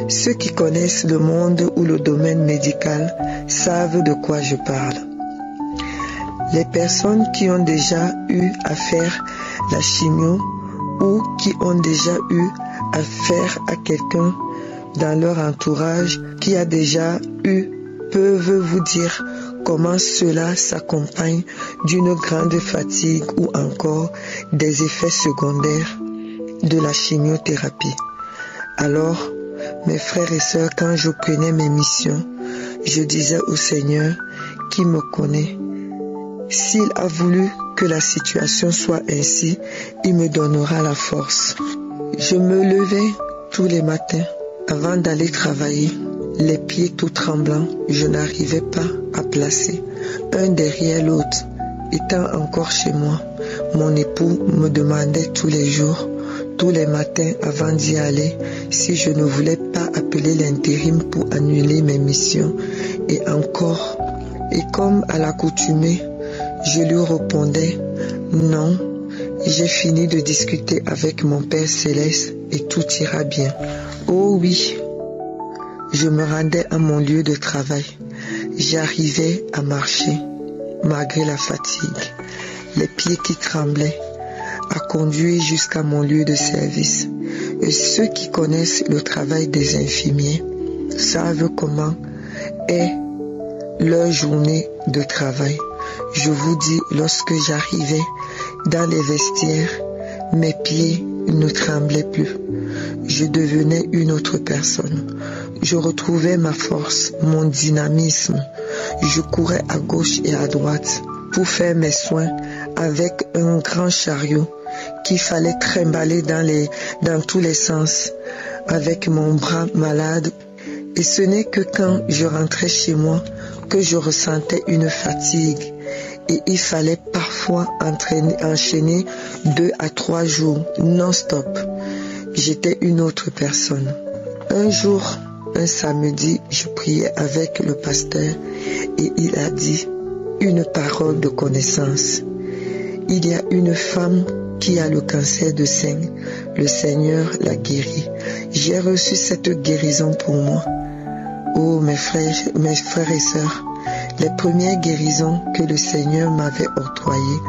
Ceux qui connaissent le monde ou le domaine médical savent de quoi je parle. Les personnes qui ont déjà eu à faire la chimio ou qui ont déjà eu affaire à quelqu'un dans leur entourage qui a déjà eu peuvent vous dire comment cela s'accompagne d'une grande fatigue ou encore des effets secondaires de la chimiothérapie. Alors, mes frères et sœurs, quand je prenais mes missions, je disais au Seigneur qui me connaît, s'il a voulu que la situation soit ainsi, il me donnera la force. Je me levais tous les matins avant d'aller travailler, les pieds tout tremblants, je n'arrivais pas à placer un derrière l'autre. Étant encore chez moi, mon époux me demandait tous les jours, tous les matins avant d'y aller, si je ne voulais pas appeler l'intérim pour annuler mes missions. Et encore, et comme à l'accoutumée, je lui répondais, non, j'ai fini de discuter avec mon Père Céleste et tout ira bien. Oh oui, je me rendais à mon lieu de travail. J'arrivais à marcher, malgré la fatigue, les pieds qui tremblaient, à conduire jusqu'à mon lieu de service. Et ceux qui connaissent le travail des infirmiers savent comment est leur journée de travail. Je vous dis, lorsque j'arrivais dans les vestiaires, mes pieds ne tremblaient plus. Je devenais une autre personne. Je retrouvais ma force, mon dynamisme. Je courais à gauche et à droite pour faire mes soins avec un grand chariot qu'il fallait trimballer dans tous les sens avec mon bras malade. Et ce n'est que quand je rentrais chez moi que je ressentais une fatigue. Et il fallait parfois enchaîner 2 à 3 jours non-stop. J'étais une autre personne. Un jour, un samedi, je priais avec le pasteur et il a dit une parole de connaissance. Il y a une femme qui a le cancer de sein. Le Seigneur l'a guérie. J'ai reçu cette guérison pour moi. Oh mes frères et sœurs, les premières guérisons que le Seigneur m'avait octroyées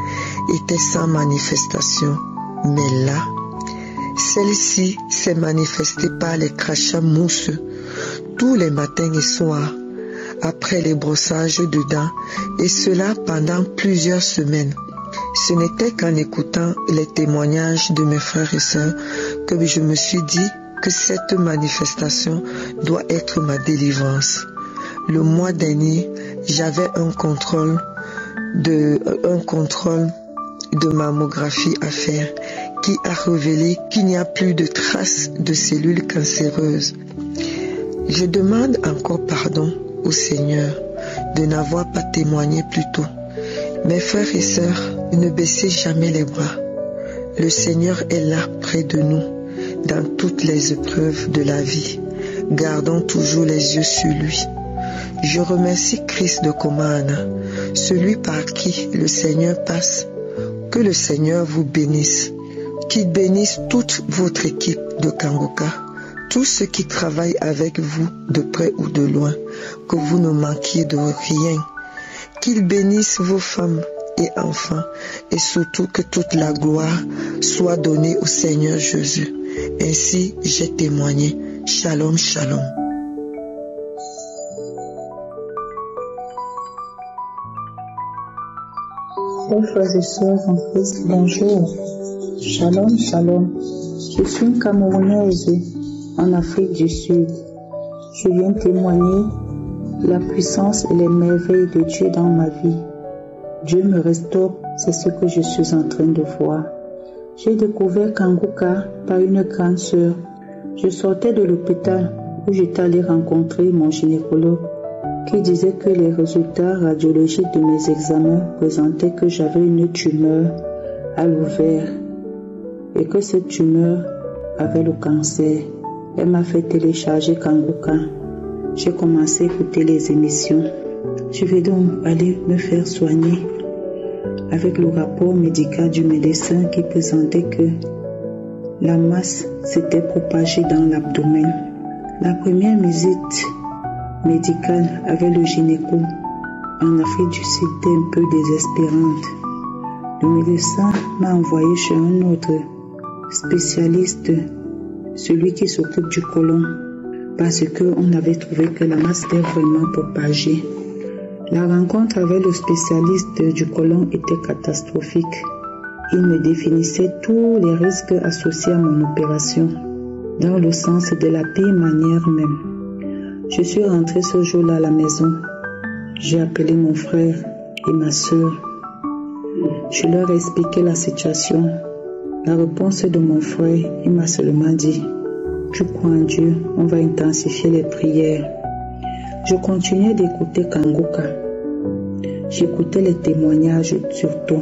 étaient sans manifestation. Mais là, celle-ci s'est manifestée par les crachats mousseux tous les matins et soirs, après les brossages de dents, et cela pendant plusieurs semaines. Ce n'était qu'en écoutant les témoignages de mes frères et sœurs que je me suis dit que cette manifestation doit être ma délivrance. Le mois dernier, j'avais un contrôle de mammographie à faire qui a révélé qu'il n'y a plus de traces de cellules cancéreuses. Je demande encore pardon au Seigneur de n'avoir pas témoigné plus tôt. Mes frères et sœurs, ne baissez jamais les bras. Le Seigneur est là près de nous dans toutes les épreuves de la vie. Gardons toujours les yeux sur lui. Je remercie Christ de Comana, celui par qui le Seigneur passe. Que le Seigneur vous bénisse. Qu'il bénisse toute votre équipe de Kanguka, tous ceux qui travaillent avec vous de près ou de loin, que vous ne manquiez de rien. Qu'il bénisse vos femmes et enfants, et surtout que toute la gloire soit donnée au Seigneur Jésus. Ainsi j'ai témoigné. Shalom, shalom. Chers frères et sœurs en Christ, bonjour. Shalom, shalom. Je suis une Camerounaise en Afrique du Sud. Je viens témoigner la puissance et les merveilles de Dieu dans ma vie. Dieu me restaure, c'est ce que je suis en train de voir. J'ai découvert Kanguka par une grande sœur. Je sortais de l'hôpital où j'étais allée rencontrer mon gynécologue qui disait que les résultats radiologiques de mes examens présentaient que j'avais une tumeur à l'ovaire et que cette tumeur avait le cancer. Elle m'a fait télécharger Kanguka. J'ai commencé à écouter les émissions. Je vais donc aller me faire soigner avec le rapport médical du médecin qui présentait que la masse s'était propagée dans l'abdomen. La première visite médicale avec le gynéco en Afrique du Sud était un peu désespérante. Le médecin m'a envoyé chez un autre spécialiste, celui qui s'occupe du côlon, parce qu'on avait trouvé que la masse était vraiment propagée. La rencontre avec le spécialiste du côlon était catastrophique. Il me définissait tous les risques associés à mon opération, dans le sens de la pire manière même. Je suis rentrée ce jour-là à la maison. J'ai appelé mon frère et ma sœur. Je leur ai expliqué la situation. La réponse de mon frère, il m'a seulement dit: tu crois en Dieu, on va intensifier les prières. Je continuais d'écouter Kanguka. J'écoutais les témoignages surtout.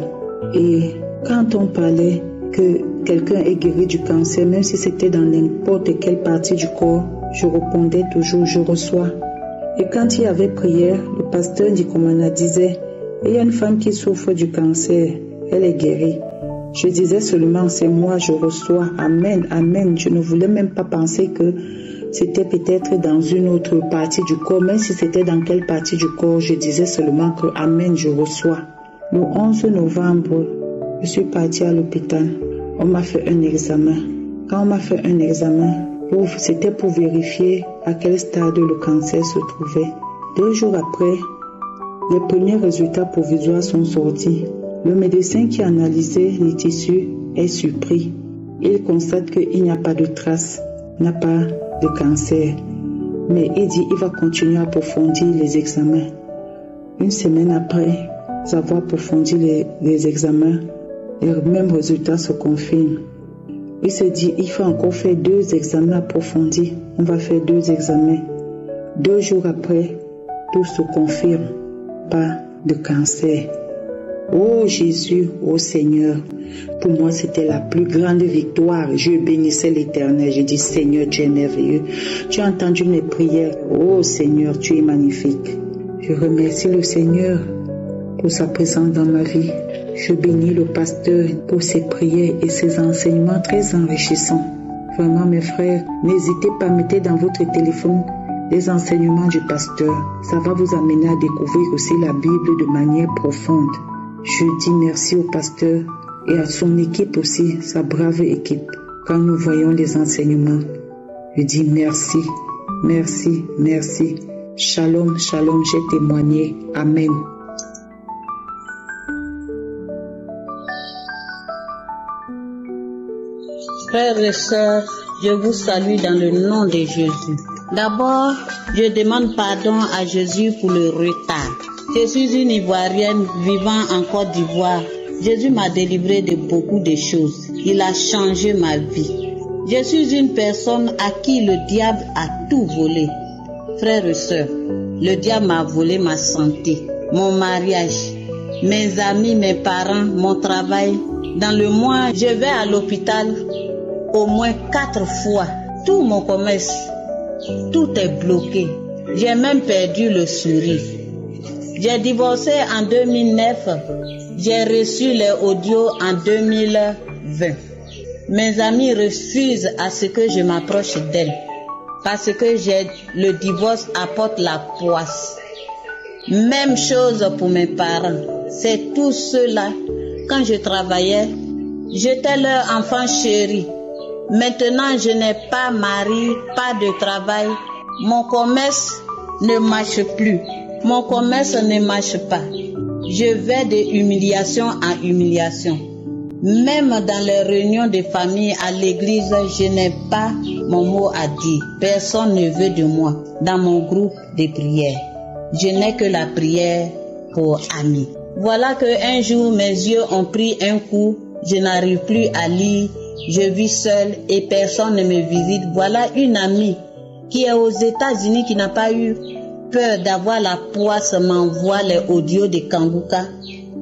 Et quand on parlait que quelqu'un est guéri du cancer, même si c'était dans n'importe quelle partie du corps, je répondais toujours: je reçois. Et quand il y avait prière, le pasteur Ndikumana disait: il y a une femme qui souffre du cancer, elle est guérie. Je disais seulement: c'est moi, je reçois. Amen, amen. Je ne voulais même pas penser que c'était peut-être dans une autre partie du corps. Même si c'était dans quelle partie du corps, je disais seulement que amen, je reçois. Le 11 novembre, je suis partie à l'hôpital. On m'a fait un examen. Quand on m'a fait un examen, c'était pour vérifier à quel stade le cancer se trouvait. 2 jours après, les premiers résultats provisoires sont sortis. Le médecin qui a analysé les tissus est surpris. Il constate qu'il n'y a pas de traces, il n'y a pas de cancer. Mais il dit qu'il va continuer à approfondir les examens. Une semaine après avoir approfondi les examens, les mêmes résultats se confirment. Il se dit: il faut encore faire 2 examens approfondis. On va faire 2 examens. 2 jours après, tout se confirme. Pas de cancer. Oh Jésus, oh Seigneur, pour moi c'était la plus grande victoire. Je bénissais l'Éternel. Je dis: Seigneur, tu es merveilleux. Tu as entendu mes prières. Oh Seigneur, tu es magnifique. Je remercie le Seigneur pour sa présence dans ma vie. Je bénis le pasteur pour ses prières et ses enseignements très enrichissants. Vraiment mes frères, n'hésitez pas à mettre dans votre téléphone les enseignements du pasteur. Ça va vous amener à découvrir aussi la Bible de manière profonde. Je dis merci au pasteur et à son équipe aussi, sa brave équipe. Quand nous voyons les enseignements, je dis merci, merci, merci. Shalom, shalom, j'ai témoigné. Amen. Frères et sœurs, je vous salue dans le nom de Jésus. D'abord, je demande pardon à Jésus pour le retard. Je suis une Ivoirienne vivant en Côte d'Ivoire. Jésus m'a délivré de beaucoup de choses. Il a changé ma vie. Je suis une personne à qui le diable a tout volé. Frères et sœurs, le diable m'a volé ma santé, mon mariage, mes amis, mes parents, mon travail. Dans le mois, je vais à l'hôpital au moins 4 fois. Tout mon commerce, tout est bloqué. J'ai même perdu le sourire. J'ai divorcé en 2009. J'ai reçu les audios en 2020. Mes amis refusent à ce que je m'approche d'elles parce que le divorce apporte la poisse. Même chose pour mes parents. C'est tout cela. Quand je travaillais, j'étais leur enfant chéri. Maintenant, je n'ai pas mari, pas de travail. Mon commerce ne marche plus. Mon commerce ne marche pas. Je vais de humiliation en humiliation. Même dans les réunions de famille à l'église, je n'ai pas mon mot à dire. Personne ne veut de moi dans mon groupe de prière. Je n'ai que la prière pour amis. Voilà qu'un jour, mes yeux ont pris un coup. Je n'arrive plus à lire. Je vis seule et personne ne me visite. Voilà une amie qui est aux États-Unis, qui n'a pas eu peur d'avoir la poisse, m'envoie les audios de Kanguka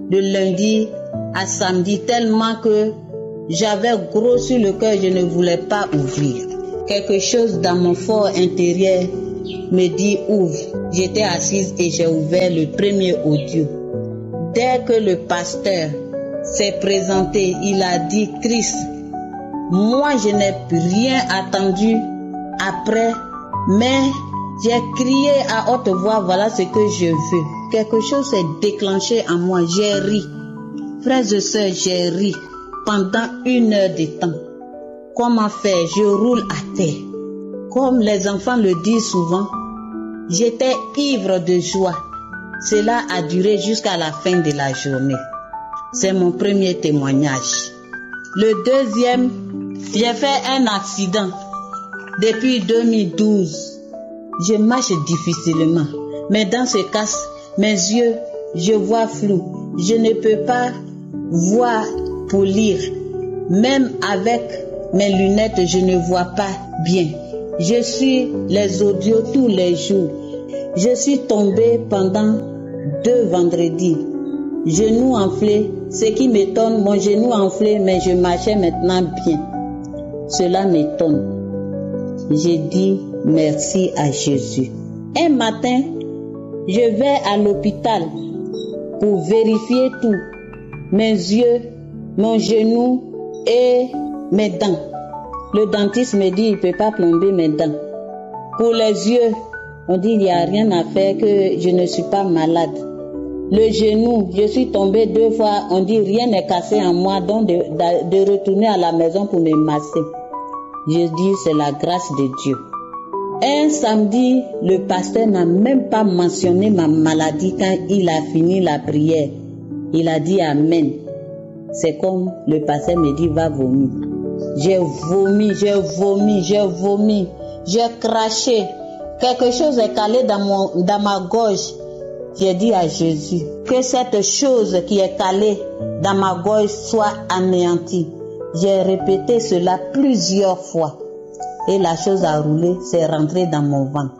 de lundi à samedi, tellement que j'avais gros sur le cœur, je ne voulais pas ouvrir. Quelque chose dans mon fort intérieur me dit ouvre. J'étais assise et j'ai ouvert le premier audio. Dès que le pasteur s'est présenté, il a dit Christ. Moi, je n'ai rien attendu après, mais j'ai crié à haute voix, voilà ce que je veux. Quelque chose s'est déclenché en moi, j'ai ri. Frères et sœurs, j'ai ri pendant 1 heure de temps. Comment faire? Je roule à terre. Comme les enfants le disent souvent, j'étais ivre de joie. Cela a duré jusqu'à la fin de la journée. C'est mon premier témoignage. Le deuxième, j'ai fait un accident depuis 2012. Je marche difficilement, mais dans ce cas, mes yeux, je vois flou. Je ne peux pas voir pour lire. Même avec mes lunettes, je ne vois pas bien. Je suis les audios tous les jours. Je suis tombée pendant 2 vendredis. Genou enflé, ce qui m'étonne, mon genou enflé, mais je marchais maintenant bien. Cela m'étonne. J'ai dit merci à Jésus. Un matin, je vais à l'hôpital pour vérifier tout. Mes yeux, mon genou et mes dents. Le dentiste me dit il ne peut pas plomber mes dents. Pour les yeux, on dit il n'y a rien à faire, que je ne suis pas malade. Le genou, je suis tombée 2 fois, on dit rien n'est cassé en moi, donc de retourner à la maison pour me masser. Je dis c'est la grâce de Dieu. Un samedi, le pasteur n'a même pas mentionné ma maladie quand il a fini la prière. Il a dit Amen. C'est comme le pasteur me dit va vomir. J'ai vomi, j'ai craché. Quelque chose est calé dans ma gorge. J'ai dit à Jésus que cette chose qui est calée dans ma gorge soit anéantie. J'ai répété cela plusieurs fois. Et la chose a roulé, c'est rentré dans mon ventre.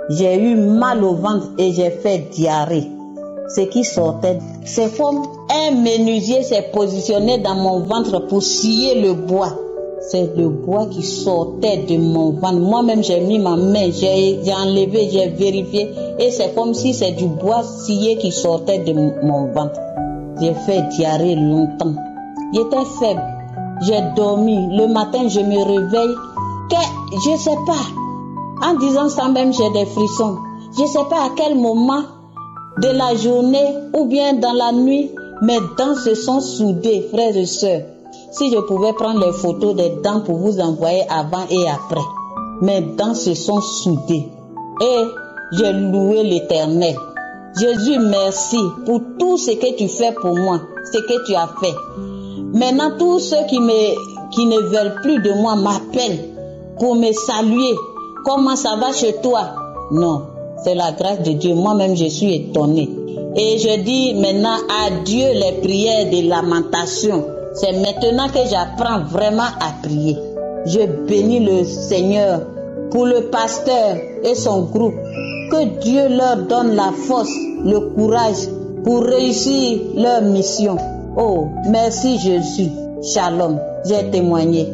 J'ai eu mal au ventre et j'ai fait diarrhée. Ce qui sortait, c'est comme un menuisier s'est positionné dans mon ventre pour scier le bois. C'est le bois qui sortait de mon ventre. Moi-même, j'ai mis ma main, j'ai enlevé, j'ai vérifié. Et c'est comme si c'est du bois scié qui sortait de mon ventre. J'ai fait diarrhée longtemps. J'étais faible. J'ai dormi. Le matin, je me réveille. Je ne sais pas. En disant ça même, j'ai des frissons. Je ne sais pas à quel moment de la journée ou bien dans la nuit, mes dents se sont soudées, frères et sœurs. Si je pouvais prendre les photos des dents pour vous envoyer avant et après. Mes dents se sont soudées. Et j'ai loué l'Éternel. Jésus, merci pour tout ce que tu fais pour moi, ce que tu as fait. Maintenant, tous ceux qui ne veulent plus de moi m'appellent pour me saluer. Comment ça va chez toi? Non, c'est la grâce de Dieu. Moi-même, je suis étonnée. Et je dis maintenant adieu les prières de lamentation. C'est maintenant que j'apprends vraiment à prier. Je bénis le Seigneur pour le pasteur et son groupe. Que Dieu leur donne la force, le courage pour réussir leur mission. Oh, merci Jésus. Shalom. J'ai témoigné.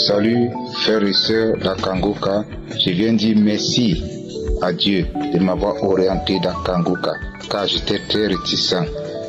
Salut frères et sœurs d'Akanguka, je viens dire merci à Dieu de m'avoir orienté dans Kanguka, car j'étais très réticent,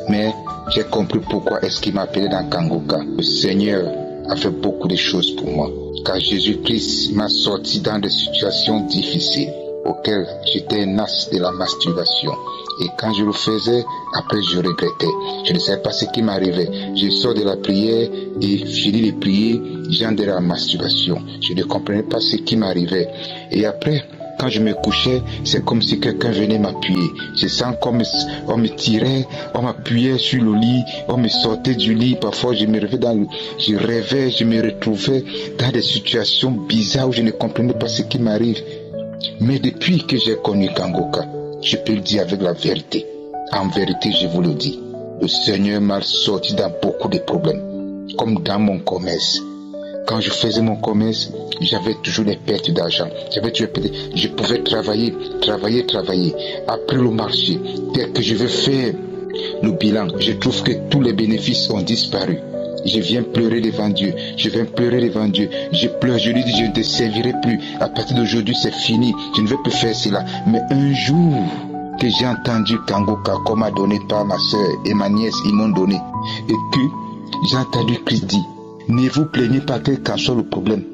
mais j'ai compris pourquoi est-ce qu'il m'appelait dans Kanguka. Le Seigneur a fait beaucoup de choses pour moi, car Jésus-Christ m'a sorti dans des situations difficiles auxquelles j'étais un as de la masturbation. Et quand je le faisais, après je regrettais. Je ne savais pas ce qui m'arrivait. Je sors de la prière et finis de prier, j'entre dans la masturbation. Je ne comprenais pas ce qui m'arrivait. Et après, quand je me couchais, c'est comme si quelqu'un venait m'appuyer. Je sens comme on me tirait, on m'appuyait sur le lit, on me sortait du lit. Parfois, je me rêvais, je me retrouvais dans des situations bizarres où je ne comprenais pas ce qui m'arrive. Mais depuis que j'ai connu Kanguka, je peux le dire avec la vérité. En vérité, je vous le dis, le Seigneur m'a sorti dans beaucoup de problèmes, comme dans mon commerce. Quand je faisais mon commerce, j'avais toujours des pertes d'argent. Je pouvais travailler. Après le marché, dès que je veux faire le bilan, je trouve que tous les bénéfices ont disparu. Je viens pleurer devant Dieu. Je pleure, je lui dis, je ne te servirai plus. À partir d'aujourd'hui, c'est fini. Je ne veux plus faire cela. Mais un jour que j'ai entendu Kanguka, qu'on m'a donné par ma soeur et ma nièce, ils m'ont donné. Et que j'ai entendu Christ dire, ne vous plaignez pas quel qu'en soit le problème.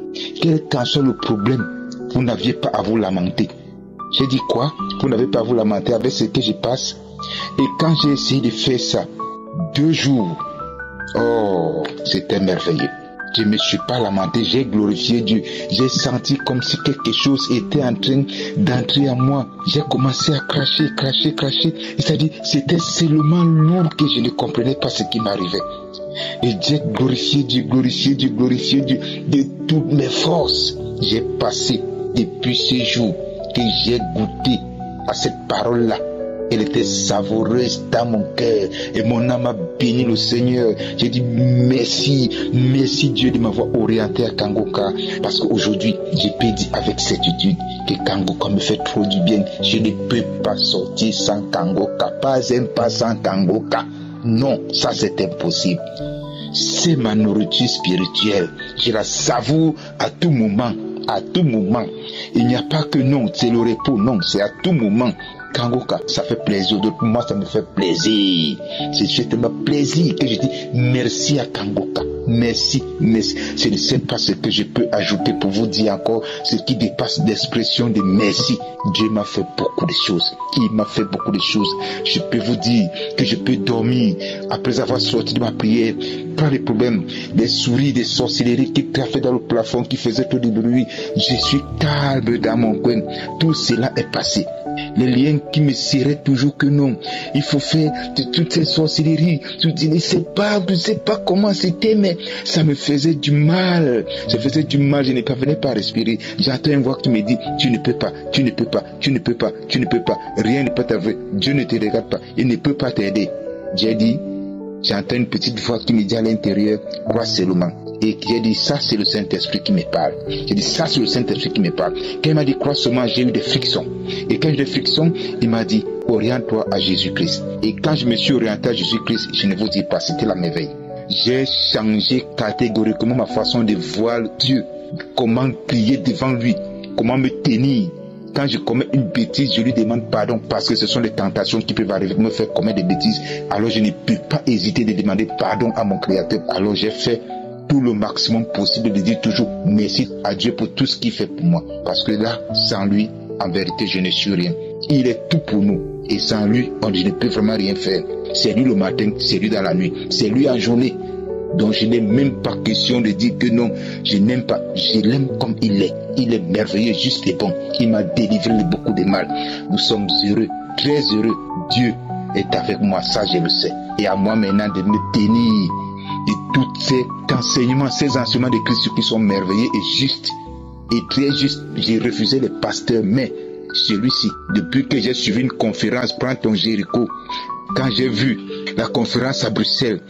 Quel qu'en soit le problème, vous n'aviez pas à vous lamenter. J'ai dit quoi? Vous n'avez pas à vous lamenter avec ce que je passe. Et quand j'ai essayé de faire ça, 2 jours, oh, c'était merveilleux. Je ne me suis pas lamenté, j'ai glorifié Dieu. J'ai senti comme si quelque chose était en train d'entrer en moi. J'ai commencé à cracher. C'est-à-dire, c'était seulement lourd que je ne comprenais pas ce qui m'arrivait. Et j'ai glorifié Dieu de toutes mes forces. J'ai passé depuis ce jour que j'ai goûté à cette parole-là. Elle était savoureuse dans mon cœur et mon âme a béni le Seigneur. J'ai dit merci Dieu de m'avoir orienté à Kangoka, parce qu'aujourd'hui je peux dire avec certitude que Kangoka me fait trop du bien. Je ne peux pas sortir sans Kangoka, pas un pas sans Kangoka. Non, ça c'est impossible. C'est ma nourriture spirituelle. Je la savoure à tout moment. Il n'y a pas que non, c'est le repos, non, c'est à tout moment. Kangoka, ça fait plaisir, pour moi ça me fait plaisir. C'est tellement plaisir que je dis merci à Kangoka. Merci. Je ne sais pas ce que je peux ajouter pour vous dire encore ce qui dépasse l'expression de merci. Dieu m'a fait beaucoup de choses. Il m'a fait beaucoup de choses. Je peux vous dire que je peux dormir après avoir sorti de ma prière. Pas de problème. Des souris, des sorcelleries qui traffaient dans le plafond, qui faisaient tout du bruit. Je suis calme dans mon coin. Tout cela est passé. Les liens qui me serraient toujours que non, il faut faire de toutes ces sorcelleries. Je ne sais pas comment c'était, mais ça me faisait du mal. Je ne parvenais pas à respirer. J'entends une voix qui me dit, tu ne peux pas. Rien ne peut t'arriver. Dieu ne te regarde pas. Il ne peut pas t'aider. J'entends une petite voix qui me dit à l'intérieur, crois seulement. Et j'ai dit, ça c'est le Saint-Esprit qui me parle. Quand il m'a dit, crois seulement, j'ai eu des frictions. Et quand j'ai eu des frictions, il m'a dit, oriente-toi à Jésus-Christ. Et quand je me suis orienté à Jésus-Christ, je ne vous dis pas, c'était la merveille. J'ai changé catégoriquement ma façon de voir Dieu. Comment prier devant lui. Comment me tenir. Quand je commets une bêtise, je lui demande pardon, parce que ce sont les tentations qui peuvent arriver, me faire commettre des bêtises. Alors je ne peux pas hésiter de demander pardon à mon Créateur. Alors j'ai fait tout le maximum possible de dire toujours merci à Dieu pour tout ce qu'il fait pour moi. Parce que là, sans lui, en vérité, je ne suis rien. Il est tout pour nous. Et sans lui, je ne peux vraiment rien faire. C'est lui le matin, c'est lui dans la nuit, c'est lui en journée. Donc je n'ai même pas question de dire que non, je n'aime pas. Je l'aime comme il est. Il est merveilleux, juste et bon. Il m'a délivré de beaucoup de mal. Nous sommes heureux, très heureux. Dieu est avec moi, ça je le sais. Et à moi maintenant de me tenir de tous ces enseignements de Christ qui sont merveilleux et justes. Et très justes. J'ai refusé les pasteurs, mais celui-ci, depuis que j'ai suivi une conférence, Prends ton Jéricho, quand j'ai vu la conférence à Bruxelles,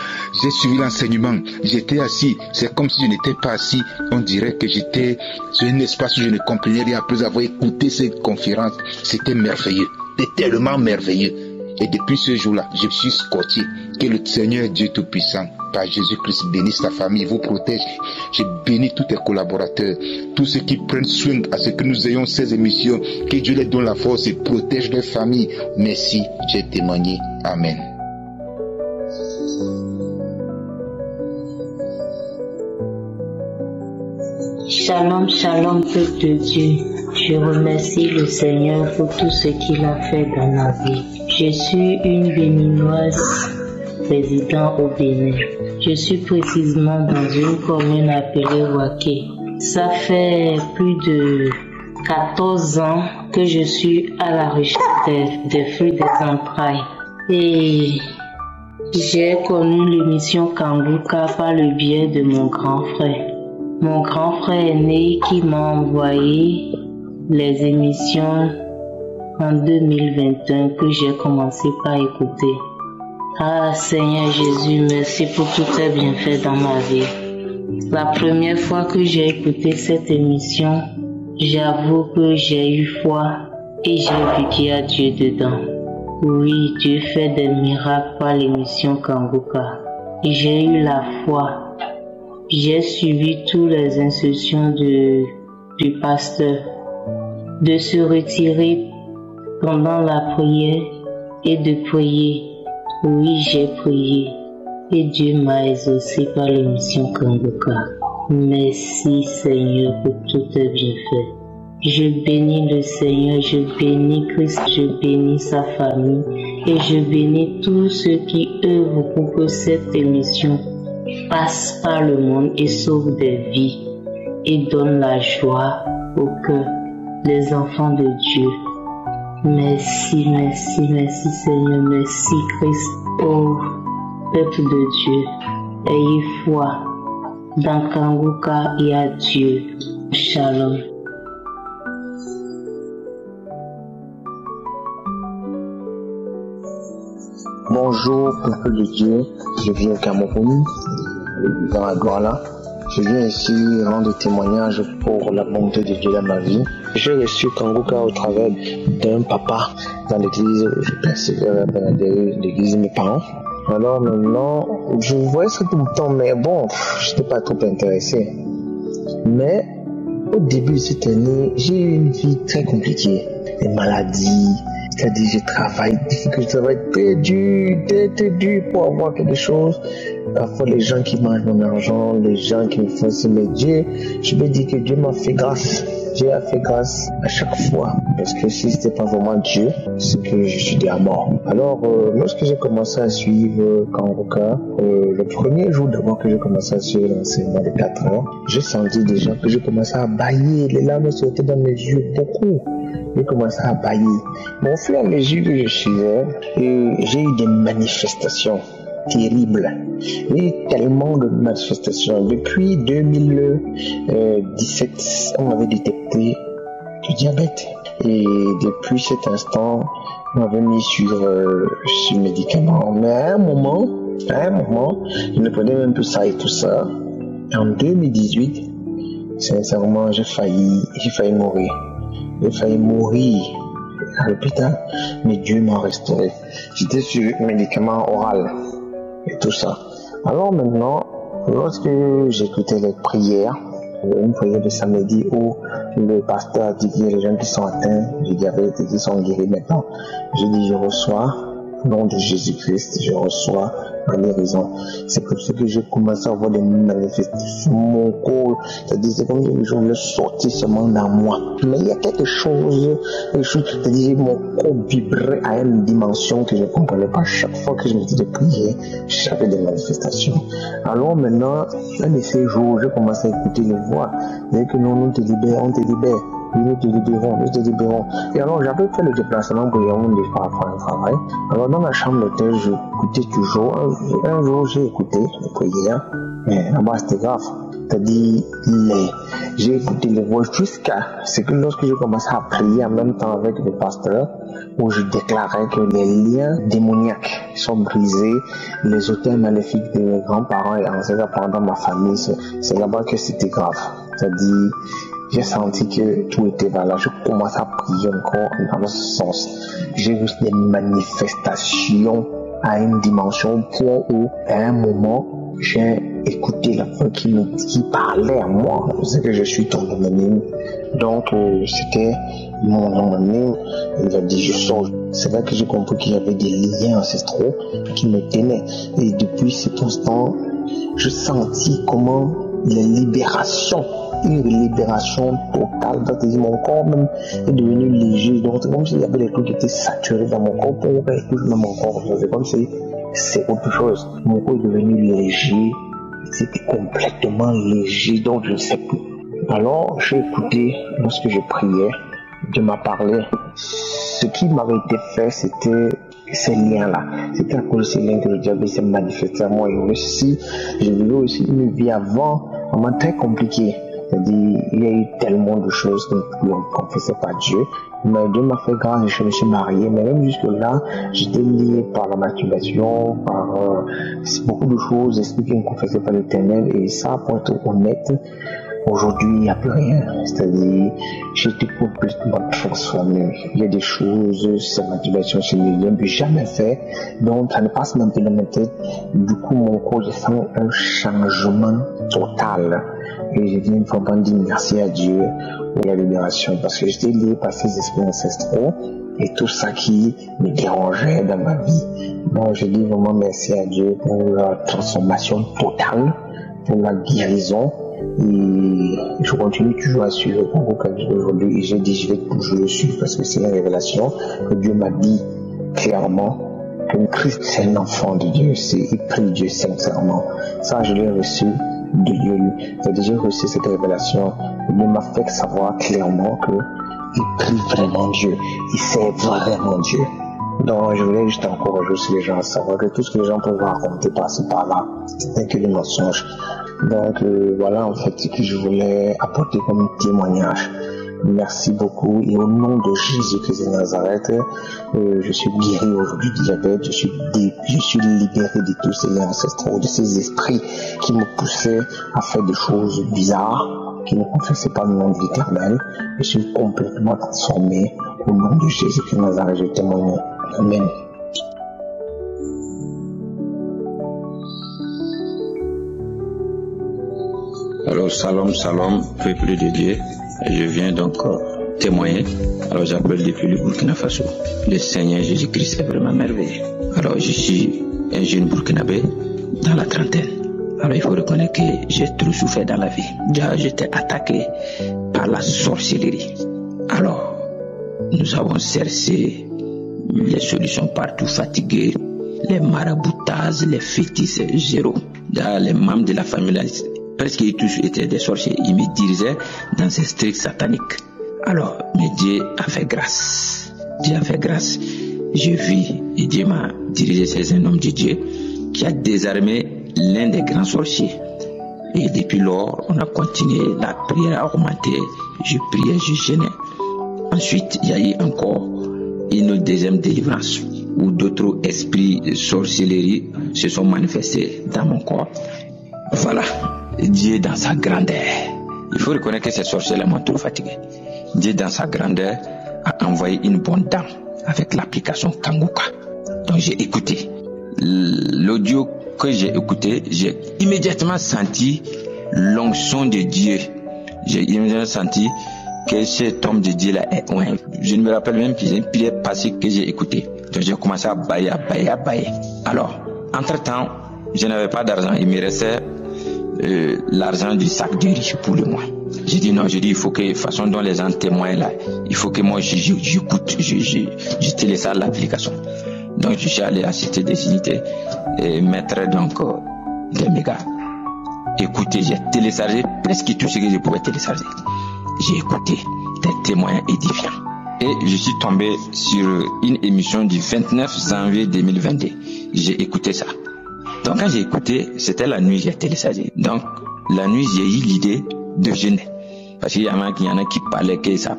j'ai suivi l'enseignement, j'étais assis, c'est comme si je n'étais pas assis, on dirait que j'étais sur un espace où je ne comprenais rien après avoir écouté cette conférence. C'était merveilleux, c'était tellement merveilleux. Et depuis ce jour-là, je suis scotché. Que le Seigneur Dieu Tout-Puissant, par Jésus-Christ, bénisse ta famille, vous protège. Je bénis tous tes collaborateurs, tous ceux qui prennent soin à ce que nous ayons ces émissions. Que Dieu les donne la force et protège leur famille. Merci, j'ai témoigné. Amen. Shalom, shalom, peuple de Dieu. Je remercie le Seigneur pour tout ce qu'il a fait dans ma vie. Je suis une béninoise résidant au Bénin. Je suis précisément dans une commune appelée Waké. Ça fait plus de 14 ans que je suis à la recherche des fruits des entrailles. Et j'ai connu l'émission Kangoka par le biais de mon grand frère. Mon grand frère aîné qui m'a envoyé les émissions en 2021 que j'ai commencé par écouter. Ah Seigneur Jésus, merci pour tous tes bienfaits dans ma vie. La première fois que j'ai écouté cette émission, j'avoue que j'ai eu foi et j'ai vu qu'il y a Dieu dedans. Oui, Dieu fait des miracles par l'émission Kangoka. J'ai eu la foi. J'ai suivi toutes les instructions du pasteur de se retirer pendant la prière et de prier. Oui, j'ai prié et Dieu m'a exaucé par l'émission Kangoka. Merci Seigneur pour tous tes bienfaits. Je bénis le Seigneur, je bénis Christ, je bénis sa famille et je bénis tous ceux qui œuvrent pour que cette émission passe par le monde et sauve des vies et donne la joie au cœur des enfants de Dieu. Merci, merci, merci Seigneur, merci Christ. Ô peuple de Dieu, ayez foi dans Kanguka et à Dieu. Shalom. Bonjour peuple de Dieu, je viens au Cameroun, dans la Douala. Je viens ici rendre témoignage pour la bonté de Dieu dans ma vie. J'ai reçu Kanguka au travers d'un papa dans l'église où je persévère dans l'église de mes parents. Alors maintenant, je voyais ça tout le temps, mais bon, je n'étais pas trop intéressé. Mais au début de cette année, j'ai eu une vie très compliquée. Des maladies, c'est-à-dire je travaille très dur pour avoir quelque chose. Parfois les gens qui mangent mon argent, les gens qui me font mais Dieu, je peux dire que Dieu m'a fait grâce. Dieu a fait grâce à chaque fois. Parce que si c'était pas vraiment Dieu, c'est que je suis déjà mort. Alors, lorsque j'ai commencé à suivre Kanguka, le premier jour d'abord que j'ai commencé à suivre l'enseignement de 4 heures, j'ai senti déjà que j'ai commencé à bâiller. Les larmes sortaient dans mes yeux beaucoup. J'ai commencé à bâiller. Mais au fur et à mesure que je suivais, j'ai eu des manifestations terribles. Il y a eu tellement de manifestations. Depuis 2017, on m'avait détecté du diabète. Et depuis cet instant, on m'avait mis sur médicaments. Mais à un moment, je ne prenais même plus ça et tout ça. En 2018, sincèrement, j'ai failli mourir. J'ai failli mourir à l'hôpital, mais Dieu m'a restauré. J'étais sur médicaments oraux et tout ça. Alors maintenant, lorsque j'écoutais les prières, une prière de samedi où le pasteur dit qu'il y a des gens qui sont atteints du diabète et qui sont guéris maintenant, je dis je reçois au nom de Jésus-Christ, je reçois la guérison. C'est comme ça que j'ai commencé à avoir des manifestations. Mon corps, c'est-à-dire c'est comme si je voulais sortir seulement dans moi. Mais il y a quelque chose, c'est-à-dire mon corps vibrait à une dimension que je ne comprenais pas. Chaque fois que je me disais de prier, j'avais des manifestations. Alors maintenant, un de ces jours, j'ai commencé à écouter les voix. Dès que non, on te libère, on te libère. Nous te libérons. Et alors j'avais fait le déplacement pour Yaoundé par rapport au travail. Alors dans la chambre d'hôtel, j'écoutais toujours. Un jour j'ai écouté les prières, mais là-bas c'était grave. C'est-à-dire, j'ai écouté les voix jusqu'à ce que lorsque j'ai commencé à prier en même temps avec le pasteur, où je déclarais que les liens démoniaques sont brisés, les hôtels maléfiques de mes grands-parents et ancêtres dans ma famille, c'est là-bas que c'était grave. C'est-à-dire, j'ai senti que tout était là. Je commençais à prier encore dans ce sens. J'ai vu des manifestations à une dimension où, à un moment, j'ai écouté la voix qui parlait à moi. C'est que je suis ton homonyme. Donc, c'était mon homonyme. Il a dit, je sors. C'est là que j'ai compris qu'il y avait des liens ancestraux qui me tenaient. Et depuis cet instant, je sentis comment les libérations, une libération totale, c'est-à-dire mon corps même est devenu léger. Donc c'est comme s'il y avait des trucs qui étaient saturés dans mon corps pour que touche dans mon corps. C'est comme si c'est autre chose. Mon corps est devenu léger, c'était complètement léger, donc je ne sais plus. Alors j'ai écouté lorsque je priais, Dieu m'a parlé. Ce qui m'avait été fait, c'était ces liens-là. C'était à cause de ces liens que le diable s'est manifesté à moi. Et aussi, j'ai vécu aussi une vie avant, vraiment très compliquée. C'est-à-dire, il y a eu tellement de choses que l'on ne confessait pas Dieu. Mais Dieu m'a fait grâce et je me suis marié. Mais même jusque-là, j'étais lié par la masturbation, par beaucoup de choses, esprit qui ne confessait pas l'Éternel. Et ça, pour être honnête, aujourd'hui, il n'y a plus rien. C'est-à-dire, j'ai été complètement transformé. Il y a des choses, cette masturbation, je ne l'ai jamais fait. Donc, ça ne passe même plus dans ma tête. Du coup, mon corps, je sens un changement total. Et je viens vraiment dire merci à Dieu pour la libération. Parce que j'étais lié par ces esprits ancestraux et tout ça qui me dérangeait dans ma vie. Donc, je dis vraiment merci à Dieu pour la transformation totale, pour la guérison. Et je continue toujours à suivre aujourd'hui et j'ai dit je vais toujours le suivre parce que c'est une révélation que Dieu m'a dit clairement que Christ c'est un enfant de Dieu, il prie Dieu sincèrement. Ça, je l'ai reçu de Dieu. J'ai déjà reçu cette révélation. Il m'a fait savoir clairement qu'il prie vraiment Dieu, il sait vraiment Dieu. Donc, je voulais juste encourager aussi les gens à savoir que tout ce que les gens peuvent raconter par-ci par-là, ce n'est que des mensonges. Donc, voilà en fait ce que je voulais apporter comme témoignage. Merci beaucoup. Et au nom de Jésus-Christ de Nazareth, je suis guéri aujourd'hui du diabète. Je suis libéré de tous ces liens ancestraux, de ces esprits qui me poussaient à faire des choses bizarres, qui ne confessaient pas le nom de l'Éternel. Je suis complètement transformé. Au nom de Jésus-Christ de Nazareth, je témoigne. Amen. Alors, salam, peuple de Dieu. Je viens donc témoigner. Alors, j'appelle depuis le Burkina Faso. Le Seigneur Jésus-Christ est vraiment merveilleux. Alors, je suis un jeune Burkinabé dans la trentaine. Alors, il faut reconnaître que j'ai trop souffert dans la vie. Déjà, j'étais attaqué par la sorcellerie. Alors, nous avons cherché les solutions partout, fatigués, les maraboutages, les fétiches, zéro. Déjà, les membres de la famille, presque tous étaient des sorciers. Ils me dirigeaient dans ces stricts sataniques. Alors, mais Dieu a fait grâce. Dieu a fait grâce. Je vis et Dieu m'a dirigé. C'est un homme de Dieu qui a désarmé l'un des grands sorciers. Et depuis lors, on a continué. La prière a augmenté. Je priais, je jeûnais. Ensuite, il y a eu encore une deuxième délivrance où d'autres esprits de sorcellerie se sont manifestés dans mon corps. Voilà. Dieu dans sa grandeur. Il faut reconnaître que ces sorciers-là m'ont trop fatigué. Dieu dans sa grandeur a envoyé une bonne dame avec l'application Kanguka. Donc j'ai écouté. L'audio que j'ai écouté, j'ai immédiatement senti l'onction de Dieu. J'ai immédiatement senti que cet homme de Dieu-là est loin. Je ne me rappelle même que j'ai une prière passée que j'ai écoutée. Donc j'ai commencé à bailler. Alors, entre-temps, je n'avais pas d'argent. Il me restait l'argent du sac de riz pour le mois. J'ai dit non, il faut que, façon dont les gens témoignent là, il faut que moi j'écoute, je télécharge l'application. Donc je suis allé à la Cité des Unités et mettre donc des mégas. Écoutez, j'ai téléchargé presque tout ce que je pouvais télécharger. J'ai écouté des témoignages édifiants. Et je suis tombé sur une émission du 29 janvier 2022. J'ai écouté ça. Donc quand j'ai écouté, c'était la nuit, j'ai téléchargé. Donc la nuit, j'ai eu l'idée de jeûner. Parce qu'il y en a qui parlaient que ça.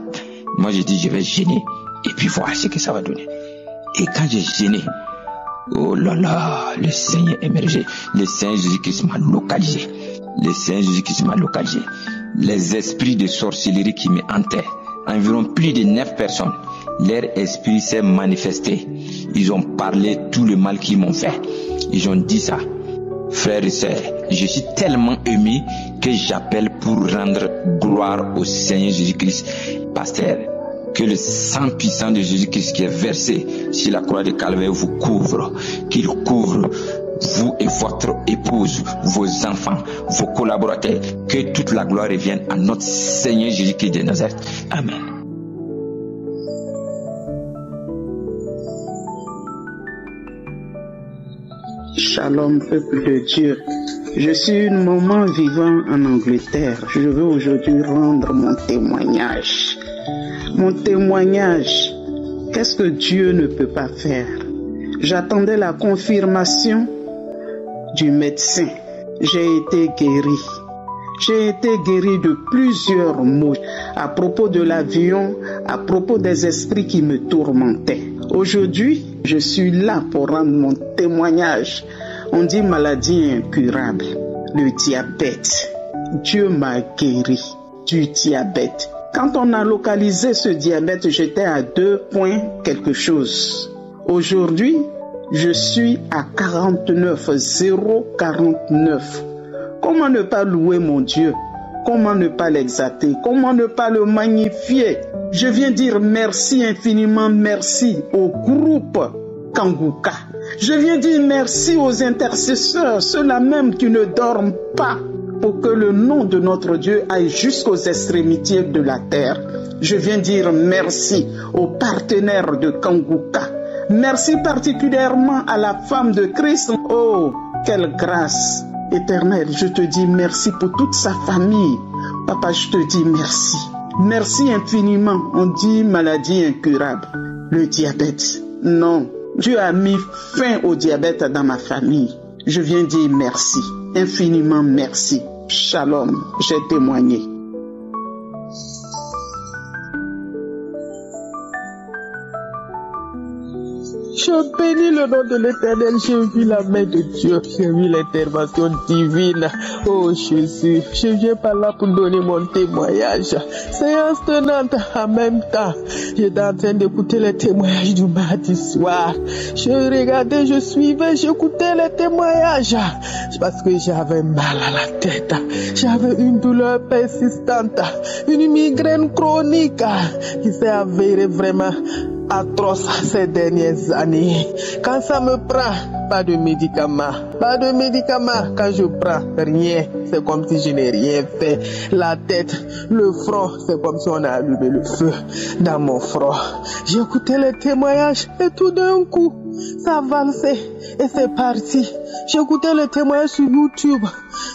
Moi j'ai dit je vais jeûner et puis voir ce que ça va donner. Et quand j'ai jeûné, oh là là, le Seigneur émergé. Le Seigneur Jésus-Christ m'a localisé. Le Seigneur Jésus-Christ m'a localisé. Les esprits de sorcellerie qui me hantaient, environ plus de 9 personnes, leur esprit s'est manifesté. Ils ont parlé tout le mal qu'ils m'ont fait. Ils ont dit ça. Frères et sœurs, je suis tellement ému que j'appelle pour rendre gloire au Seigneur Jésus-Christ. Pasteur, que le sang puissant de Jésus-Christ qui est versé sur la croix de Calvaire vous couvre, qu'il couvre vous et votre épouse, vos enfants, vos collaborateurs, que toute la gloire revienne à notre Seigneur Jésus-Christ de Nazareth. Amen. Shalom, peuple de Dieu. Je suis une maman vivant en Angleterre. Je veux aujourd'hui rendre mon témoignage. Mon témoignage, qu'est-ce que Dieu ne peut pas faire? J'attendais la confirmation du médecin. J'ai été guéri. J'ai été guéri de plusieurs maux à propos de l'avion, à propos des esprits qui me tourmentaient. Aujourd'hui, je suis là pour rendre mon témoignage. On dit maladie incurable, le diabète. Dieu m'a guéri du diabète. Quand on a localisé ce diabète, j'étais à 2 points quelque chose. Aujourd'hui, je suis à 49,049. Comment ne pas louer mon Dieu? Comment ne pas l'exalter? Comment ne pas le magnifier? Je viens dire merci infiniment, merci au groupe Kanguka. Je viens dire merci aux intercesseurs, ceux-là même qui ne dorment pas, pour que le nom de notre Dieu aille jusqu'aux extrémités de la terre. Je viens dire merci aux partenaires de Kanguka, Merci particulièrement à la femme de Christ. Oh, quelle grâce éternelle. Je te dis merci pour toute sa famille. Papa, je te dis merci. Merci infiniment. On dit maladie incurable. Le diabète. Non. Dieu a mis fin au diabète dans ma famille. Je viens dire merci. Infiniment merci. Shalom. J'ai témoigné. Je bénis le nom de l'Éternel, j'ai vu la main de Dieu, j'ai vu l'intervention divine. Oh Jésus, je viens par là pour donner mon témoignage. Séance tenante en même temps. J'étais en train d'écouter les témoignages du mardi soir. Je regardais, je suivais, j'écoutais les témoignages. Parce que j'avais mal à la tête. J'avais une douleur persistante, une migraine chronique qui s'est avérée vraiment atroce ces dernières années. Quand ça me prend, pas de médicaments. Pas de médicaments. Quand je prends rien, c'est comme si je n'ai rien fait. La tête, le front, c'est comme si on a allumé le feu dans mon front. J'écoutais les témoignages et tout d'un coup, ça valsait et c'est parti. J'écoutais les témoignages sur YouTube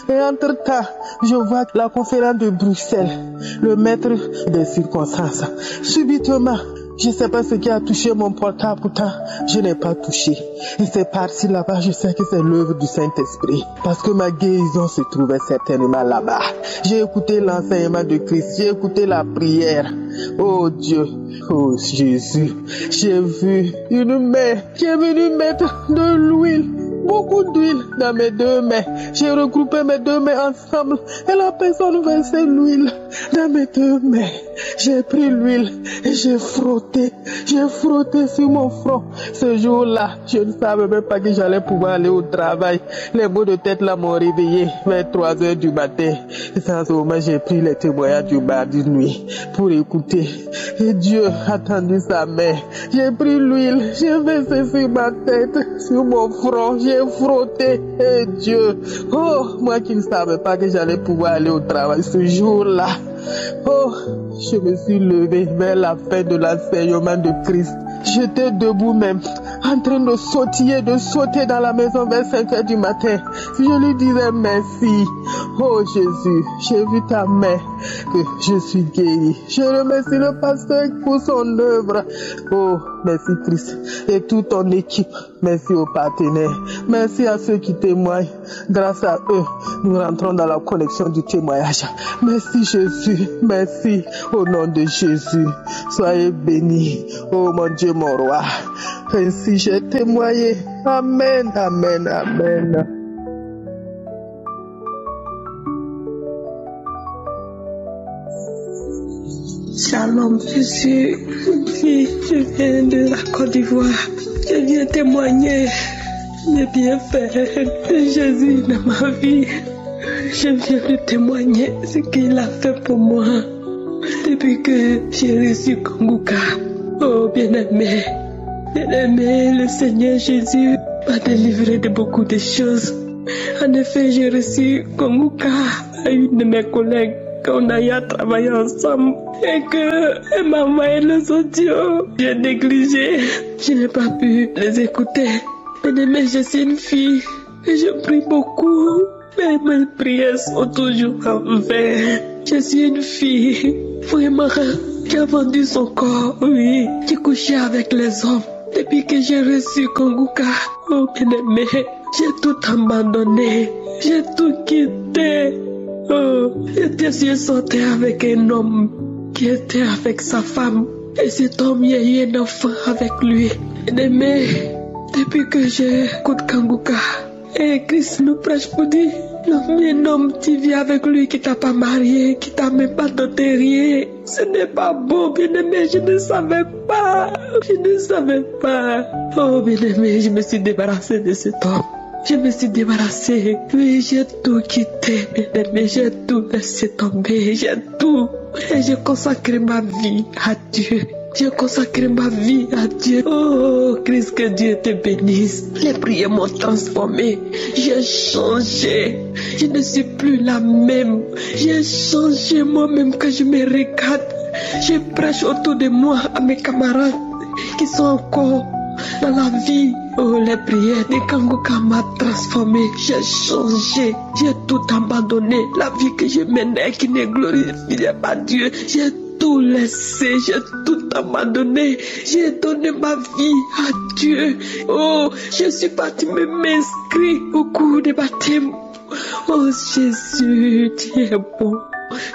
et entre-temps, je vois la conférence de Bruxelles, le maître des circonstances. Subitement, je ne sais pas ce qui a touché mon portable, pourtant je n'ai pas touché. Et c'est parti là-bas, je sais que c'est l'œuvre du Saint-Esprit. Parce que ma guérison se trouvait certainement là-bas. J'ai écouté l'enseignement de Christ, j'ai écouté la prière. Oh Dieu, oh Jésus, j'ai vu une main qui est venue mettre de l'huile. Beaucoup d'huile dans mes deux mains. J'ai regroupé mes deux mains ensemble et la personne versait l'huile dans mes deux mains. J'ai pris l'huile et j'ai frotté sur mon front. Ce jour-là, je ne savais même pas que j'allais pouvoir aller au travail. Les maux de tête là m'ont réveillé vers 3 heures du matin. Et sans ce moment, j'ai pris les témoignages du mardi nuit pour écouter. Et Dieu a tendu sa main. J'ai pris l'huile, j'ai versé sur ma tête, sur mon front. J'ai frotté, et Dieu, oh, moi qui ne savais pas que j'allais pouvoir aller au travail ce jour-là, oh, je me suis levé vers la fin de l'enseignement de Christ. J'étais debout même, en train de sauter dans la maison vers 5 heures du matin. Je lui disais merci. Oh Jésus, j'ai vu ta main, que je suis guéri. Je remercie le pasteur pour son œuvre. Oh, merci Christ et toute ton équipe. Merci aux partenaires. Merci à ceux qui témoignent. Grâce à eux, nous rentrons dans la connexion du témoignage. Merci Jésus. Merci au nom de Jésus. Soyez bénis. Oh mon Dieu, mon roi. Ainsi j'ai témoigné. Amen, amen, amen. Shalom, je viens de la Côte d'Ivoire. Je viens témoigner les bienfaits de Jésus dans ma vie. Je viens de témoigner ce qu'il a fait pour moi depuis que j'ai reçu Kanguka. Oh bien-aimé, le Seigneur Jésus m'a délivré de beaucoup de choses. En effet, j'ai reçu Kanguka à une de mes collègues qu'on a eu à travailler ensemble et qu'elle m'a envoyé les audios. J'ai négligé, je n'ai pas pu les écouter. Mais je suis une fille et je prie beaucoup, mais mes prières sont toujours en vain. Je suis une fille, vraiment, qui a vendu son corps, oui, qui couchait avec les hommes. Depuis que j'ai reçu Kanguka, oh bien-aimé, j'ai tout abandonné, j'ai tout quitté. Oh, je suis sorti avec un homme qui était avec sa femme. Et cet homme, il y a eu un enfant avec lui. Mais depuis que j'écoute Kanguka, et Christ nous prêche pour dire, un homme qui vit avec lui, qui t'a pas marié, qui t'a même pas doté rien, ce n'est pas beau, bien-aimé, je ne savais pas. Oh, bien-aimé, je me suis débarrassée de cet homme. Je me suis débarrassée, oui, j'ai tout quitté, mais j'ai tout laissé tomber, j'ai tout. Et j'ai consacré ma vie à Dieu. J'ai consacré ma vie à Dieu. Oh, Christ, que Dieu te bénisse. Les prières m'ont transformé. J'ai changé. Je ne suis plus la même. J'ai changé moi-même quand je me regarde. Je prêche autour de moi à mes camarades qui sont encore dans la vie. Oh, les prières de Kanguka m'a transformé. J'ai changé. J'ai tout abandonné. La vie que je menais qui ne glorifiait pas Dieu. J'ai tout laissé. J'ai tout abandonné. J'ai donné ma vie à Dieu. Oh, je suis parti m'inscrire au cours de baptême. Oh Jésus, tu es bon.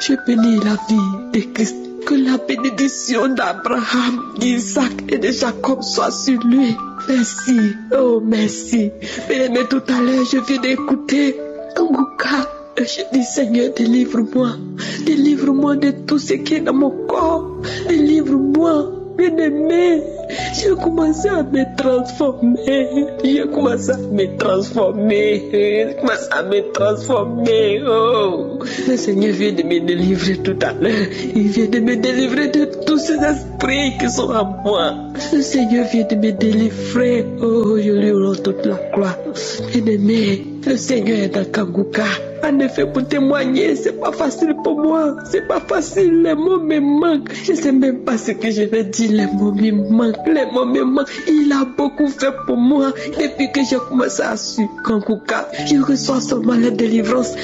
Je bénis la vie de Christ. Que la bénédiction d'Abraham, d'Isaac et de Jacob soit sur lui. Merci, oh merci. Mais tout à l'heure, je viens d'écouter Kanguka. Je dis Seigneur, délivre-moi. Délivre-moi de tout ce qui est dans mon corps. Délivre-moi, bien-aimé. J'ai commencé à me transformer. J'ai commencé à me transformer. Oh, le Seigneur vient de me délivrer tout à l'heure. Il vient de me délivrer de tous ces esprits qui sont en moi. Le Seigneur vient de me délivrer. Oh, je lui rends toute la gloire. Bien-aimé, le Seigneur est dans Kanguka. En effet, pour témoigner, c'est pas facile pour moi. C'est pas facile. Les mots me manquent. Je sais même pas ce que je vais dire. Les mots me manquent. Il a beaucoup fait pour moi. Depuis que j'ai commencé à suivre Kanguka, je reçois seulement la délivrance.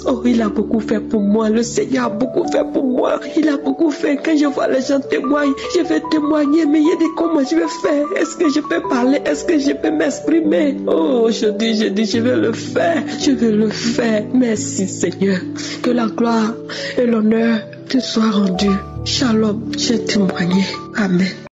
Oh, il a beaucoup fait pour moi. Le Seigneur a beaucoup fait pour moi. Il a beaucoup fait. Quand je vois les gens témoigner, je vais témoigner. Mais il y a des comment je vais faire. Est-ce que je peux parler? Est-ce que je peux m'exprimer? Oh, je dis, je vais le faire. Je vais le faire. Merci Seigneur. Que la gloire et l'honneur te soient rendus. Shalom, j'ai témoigné. Amen.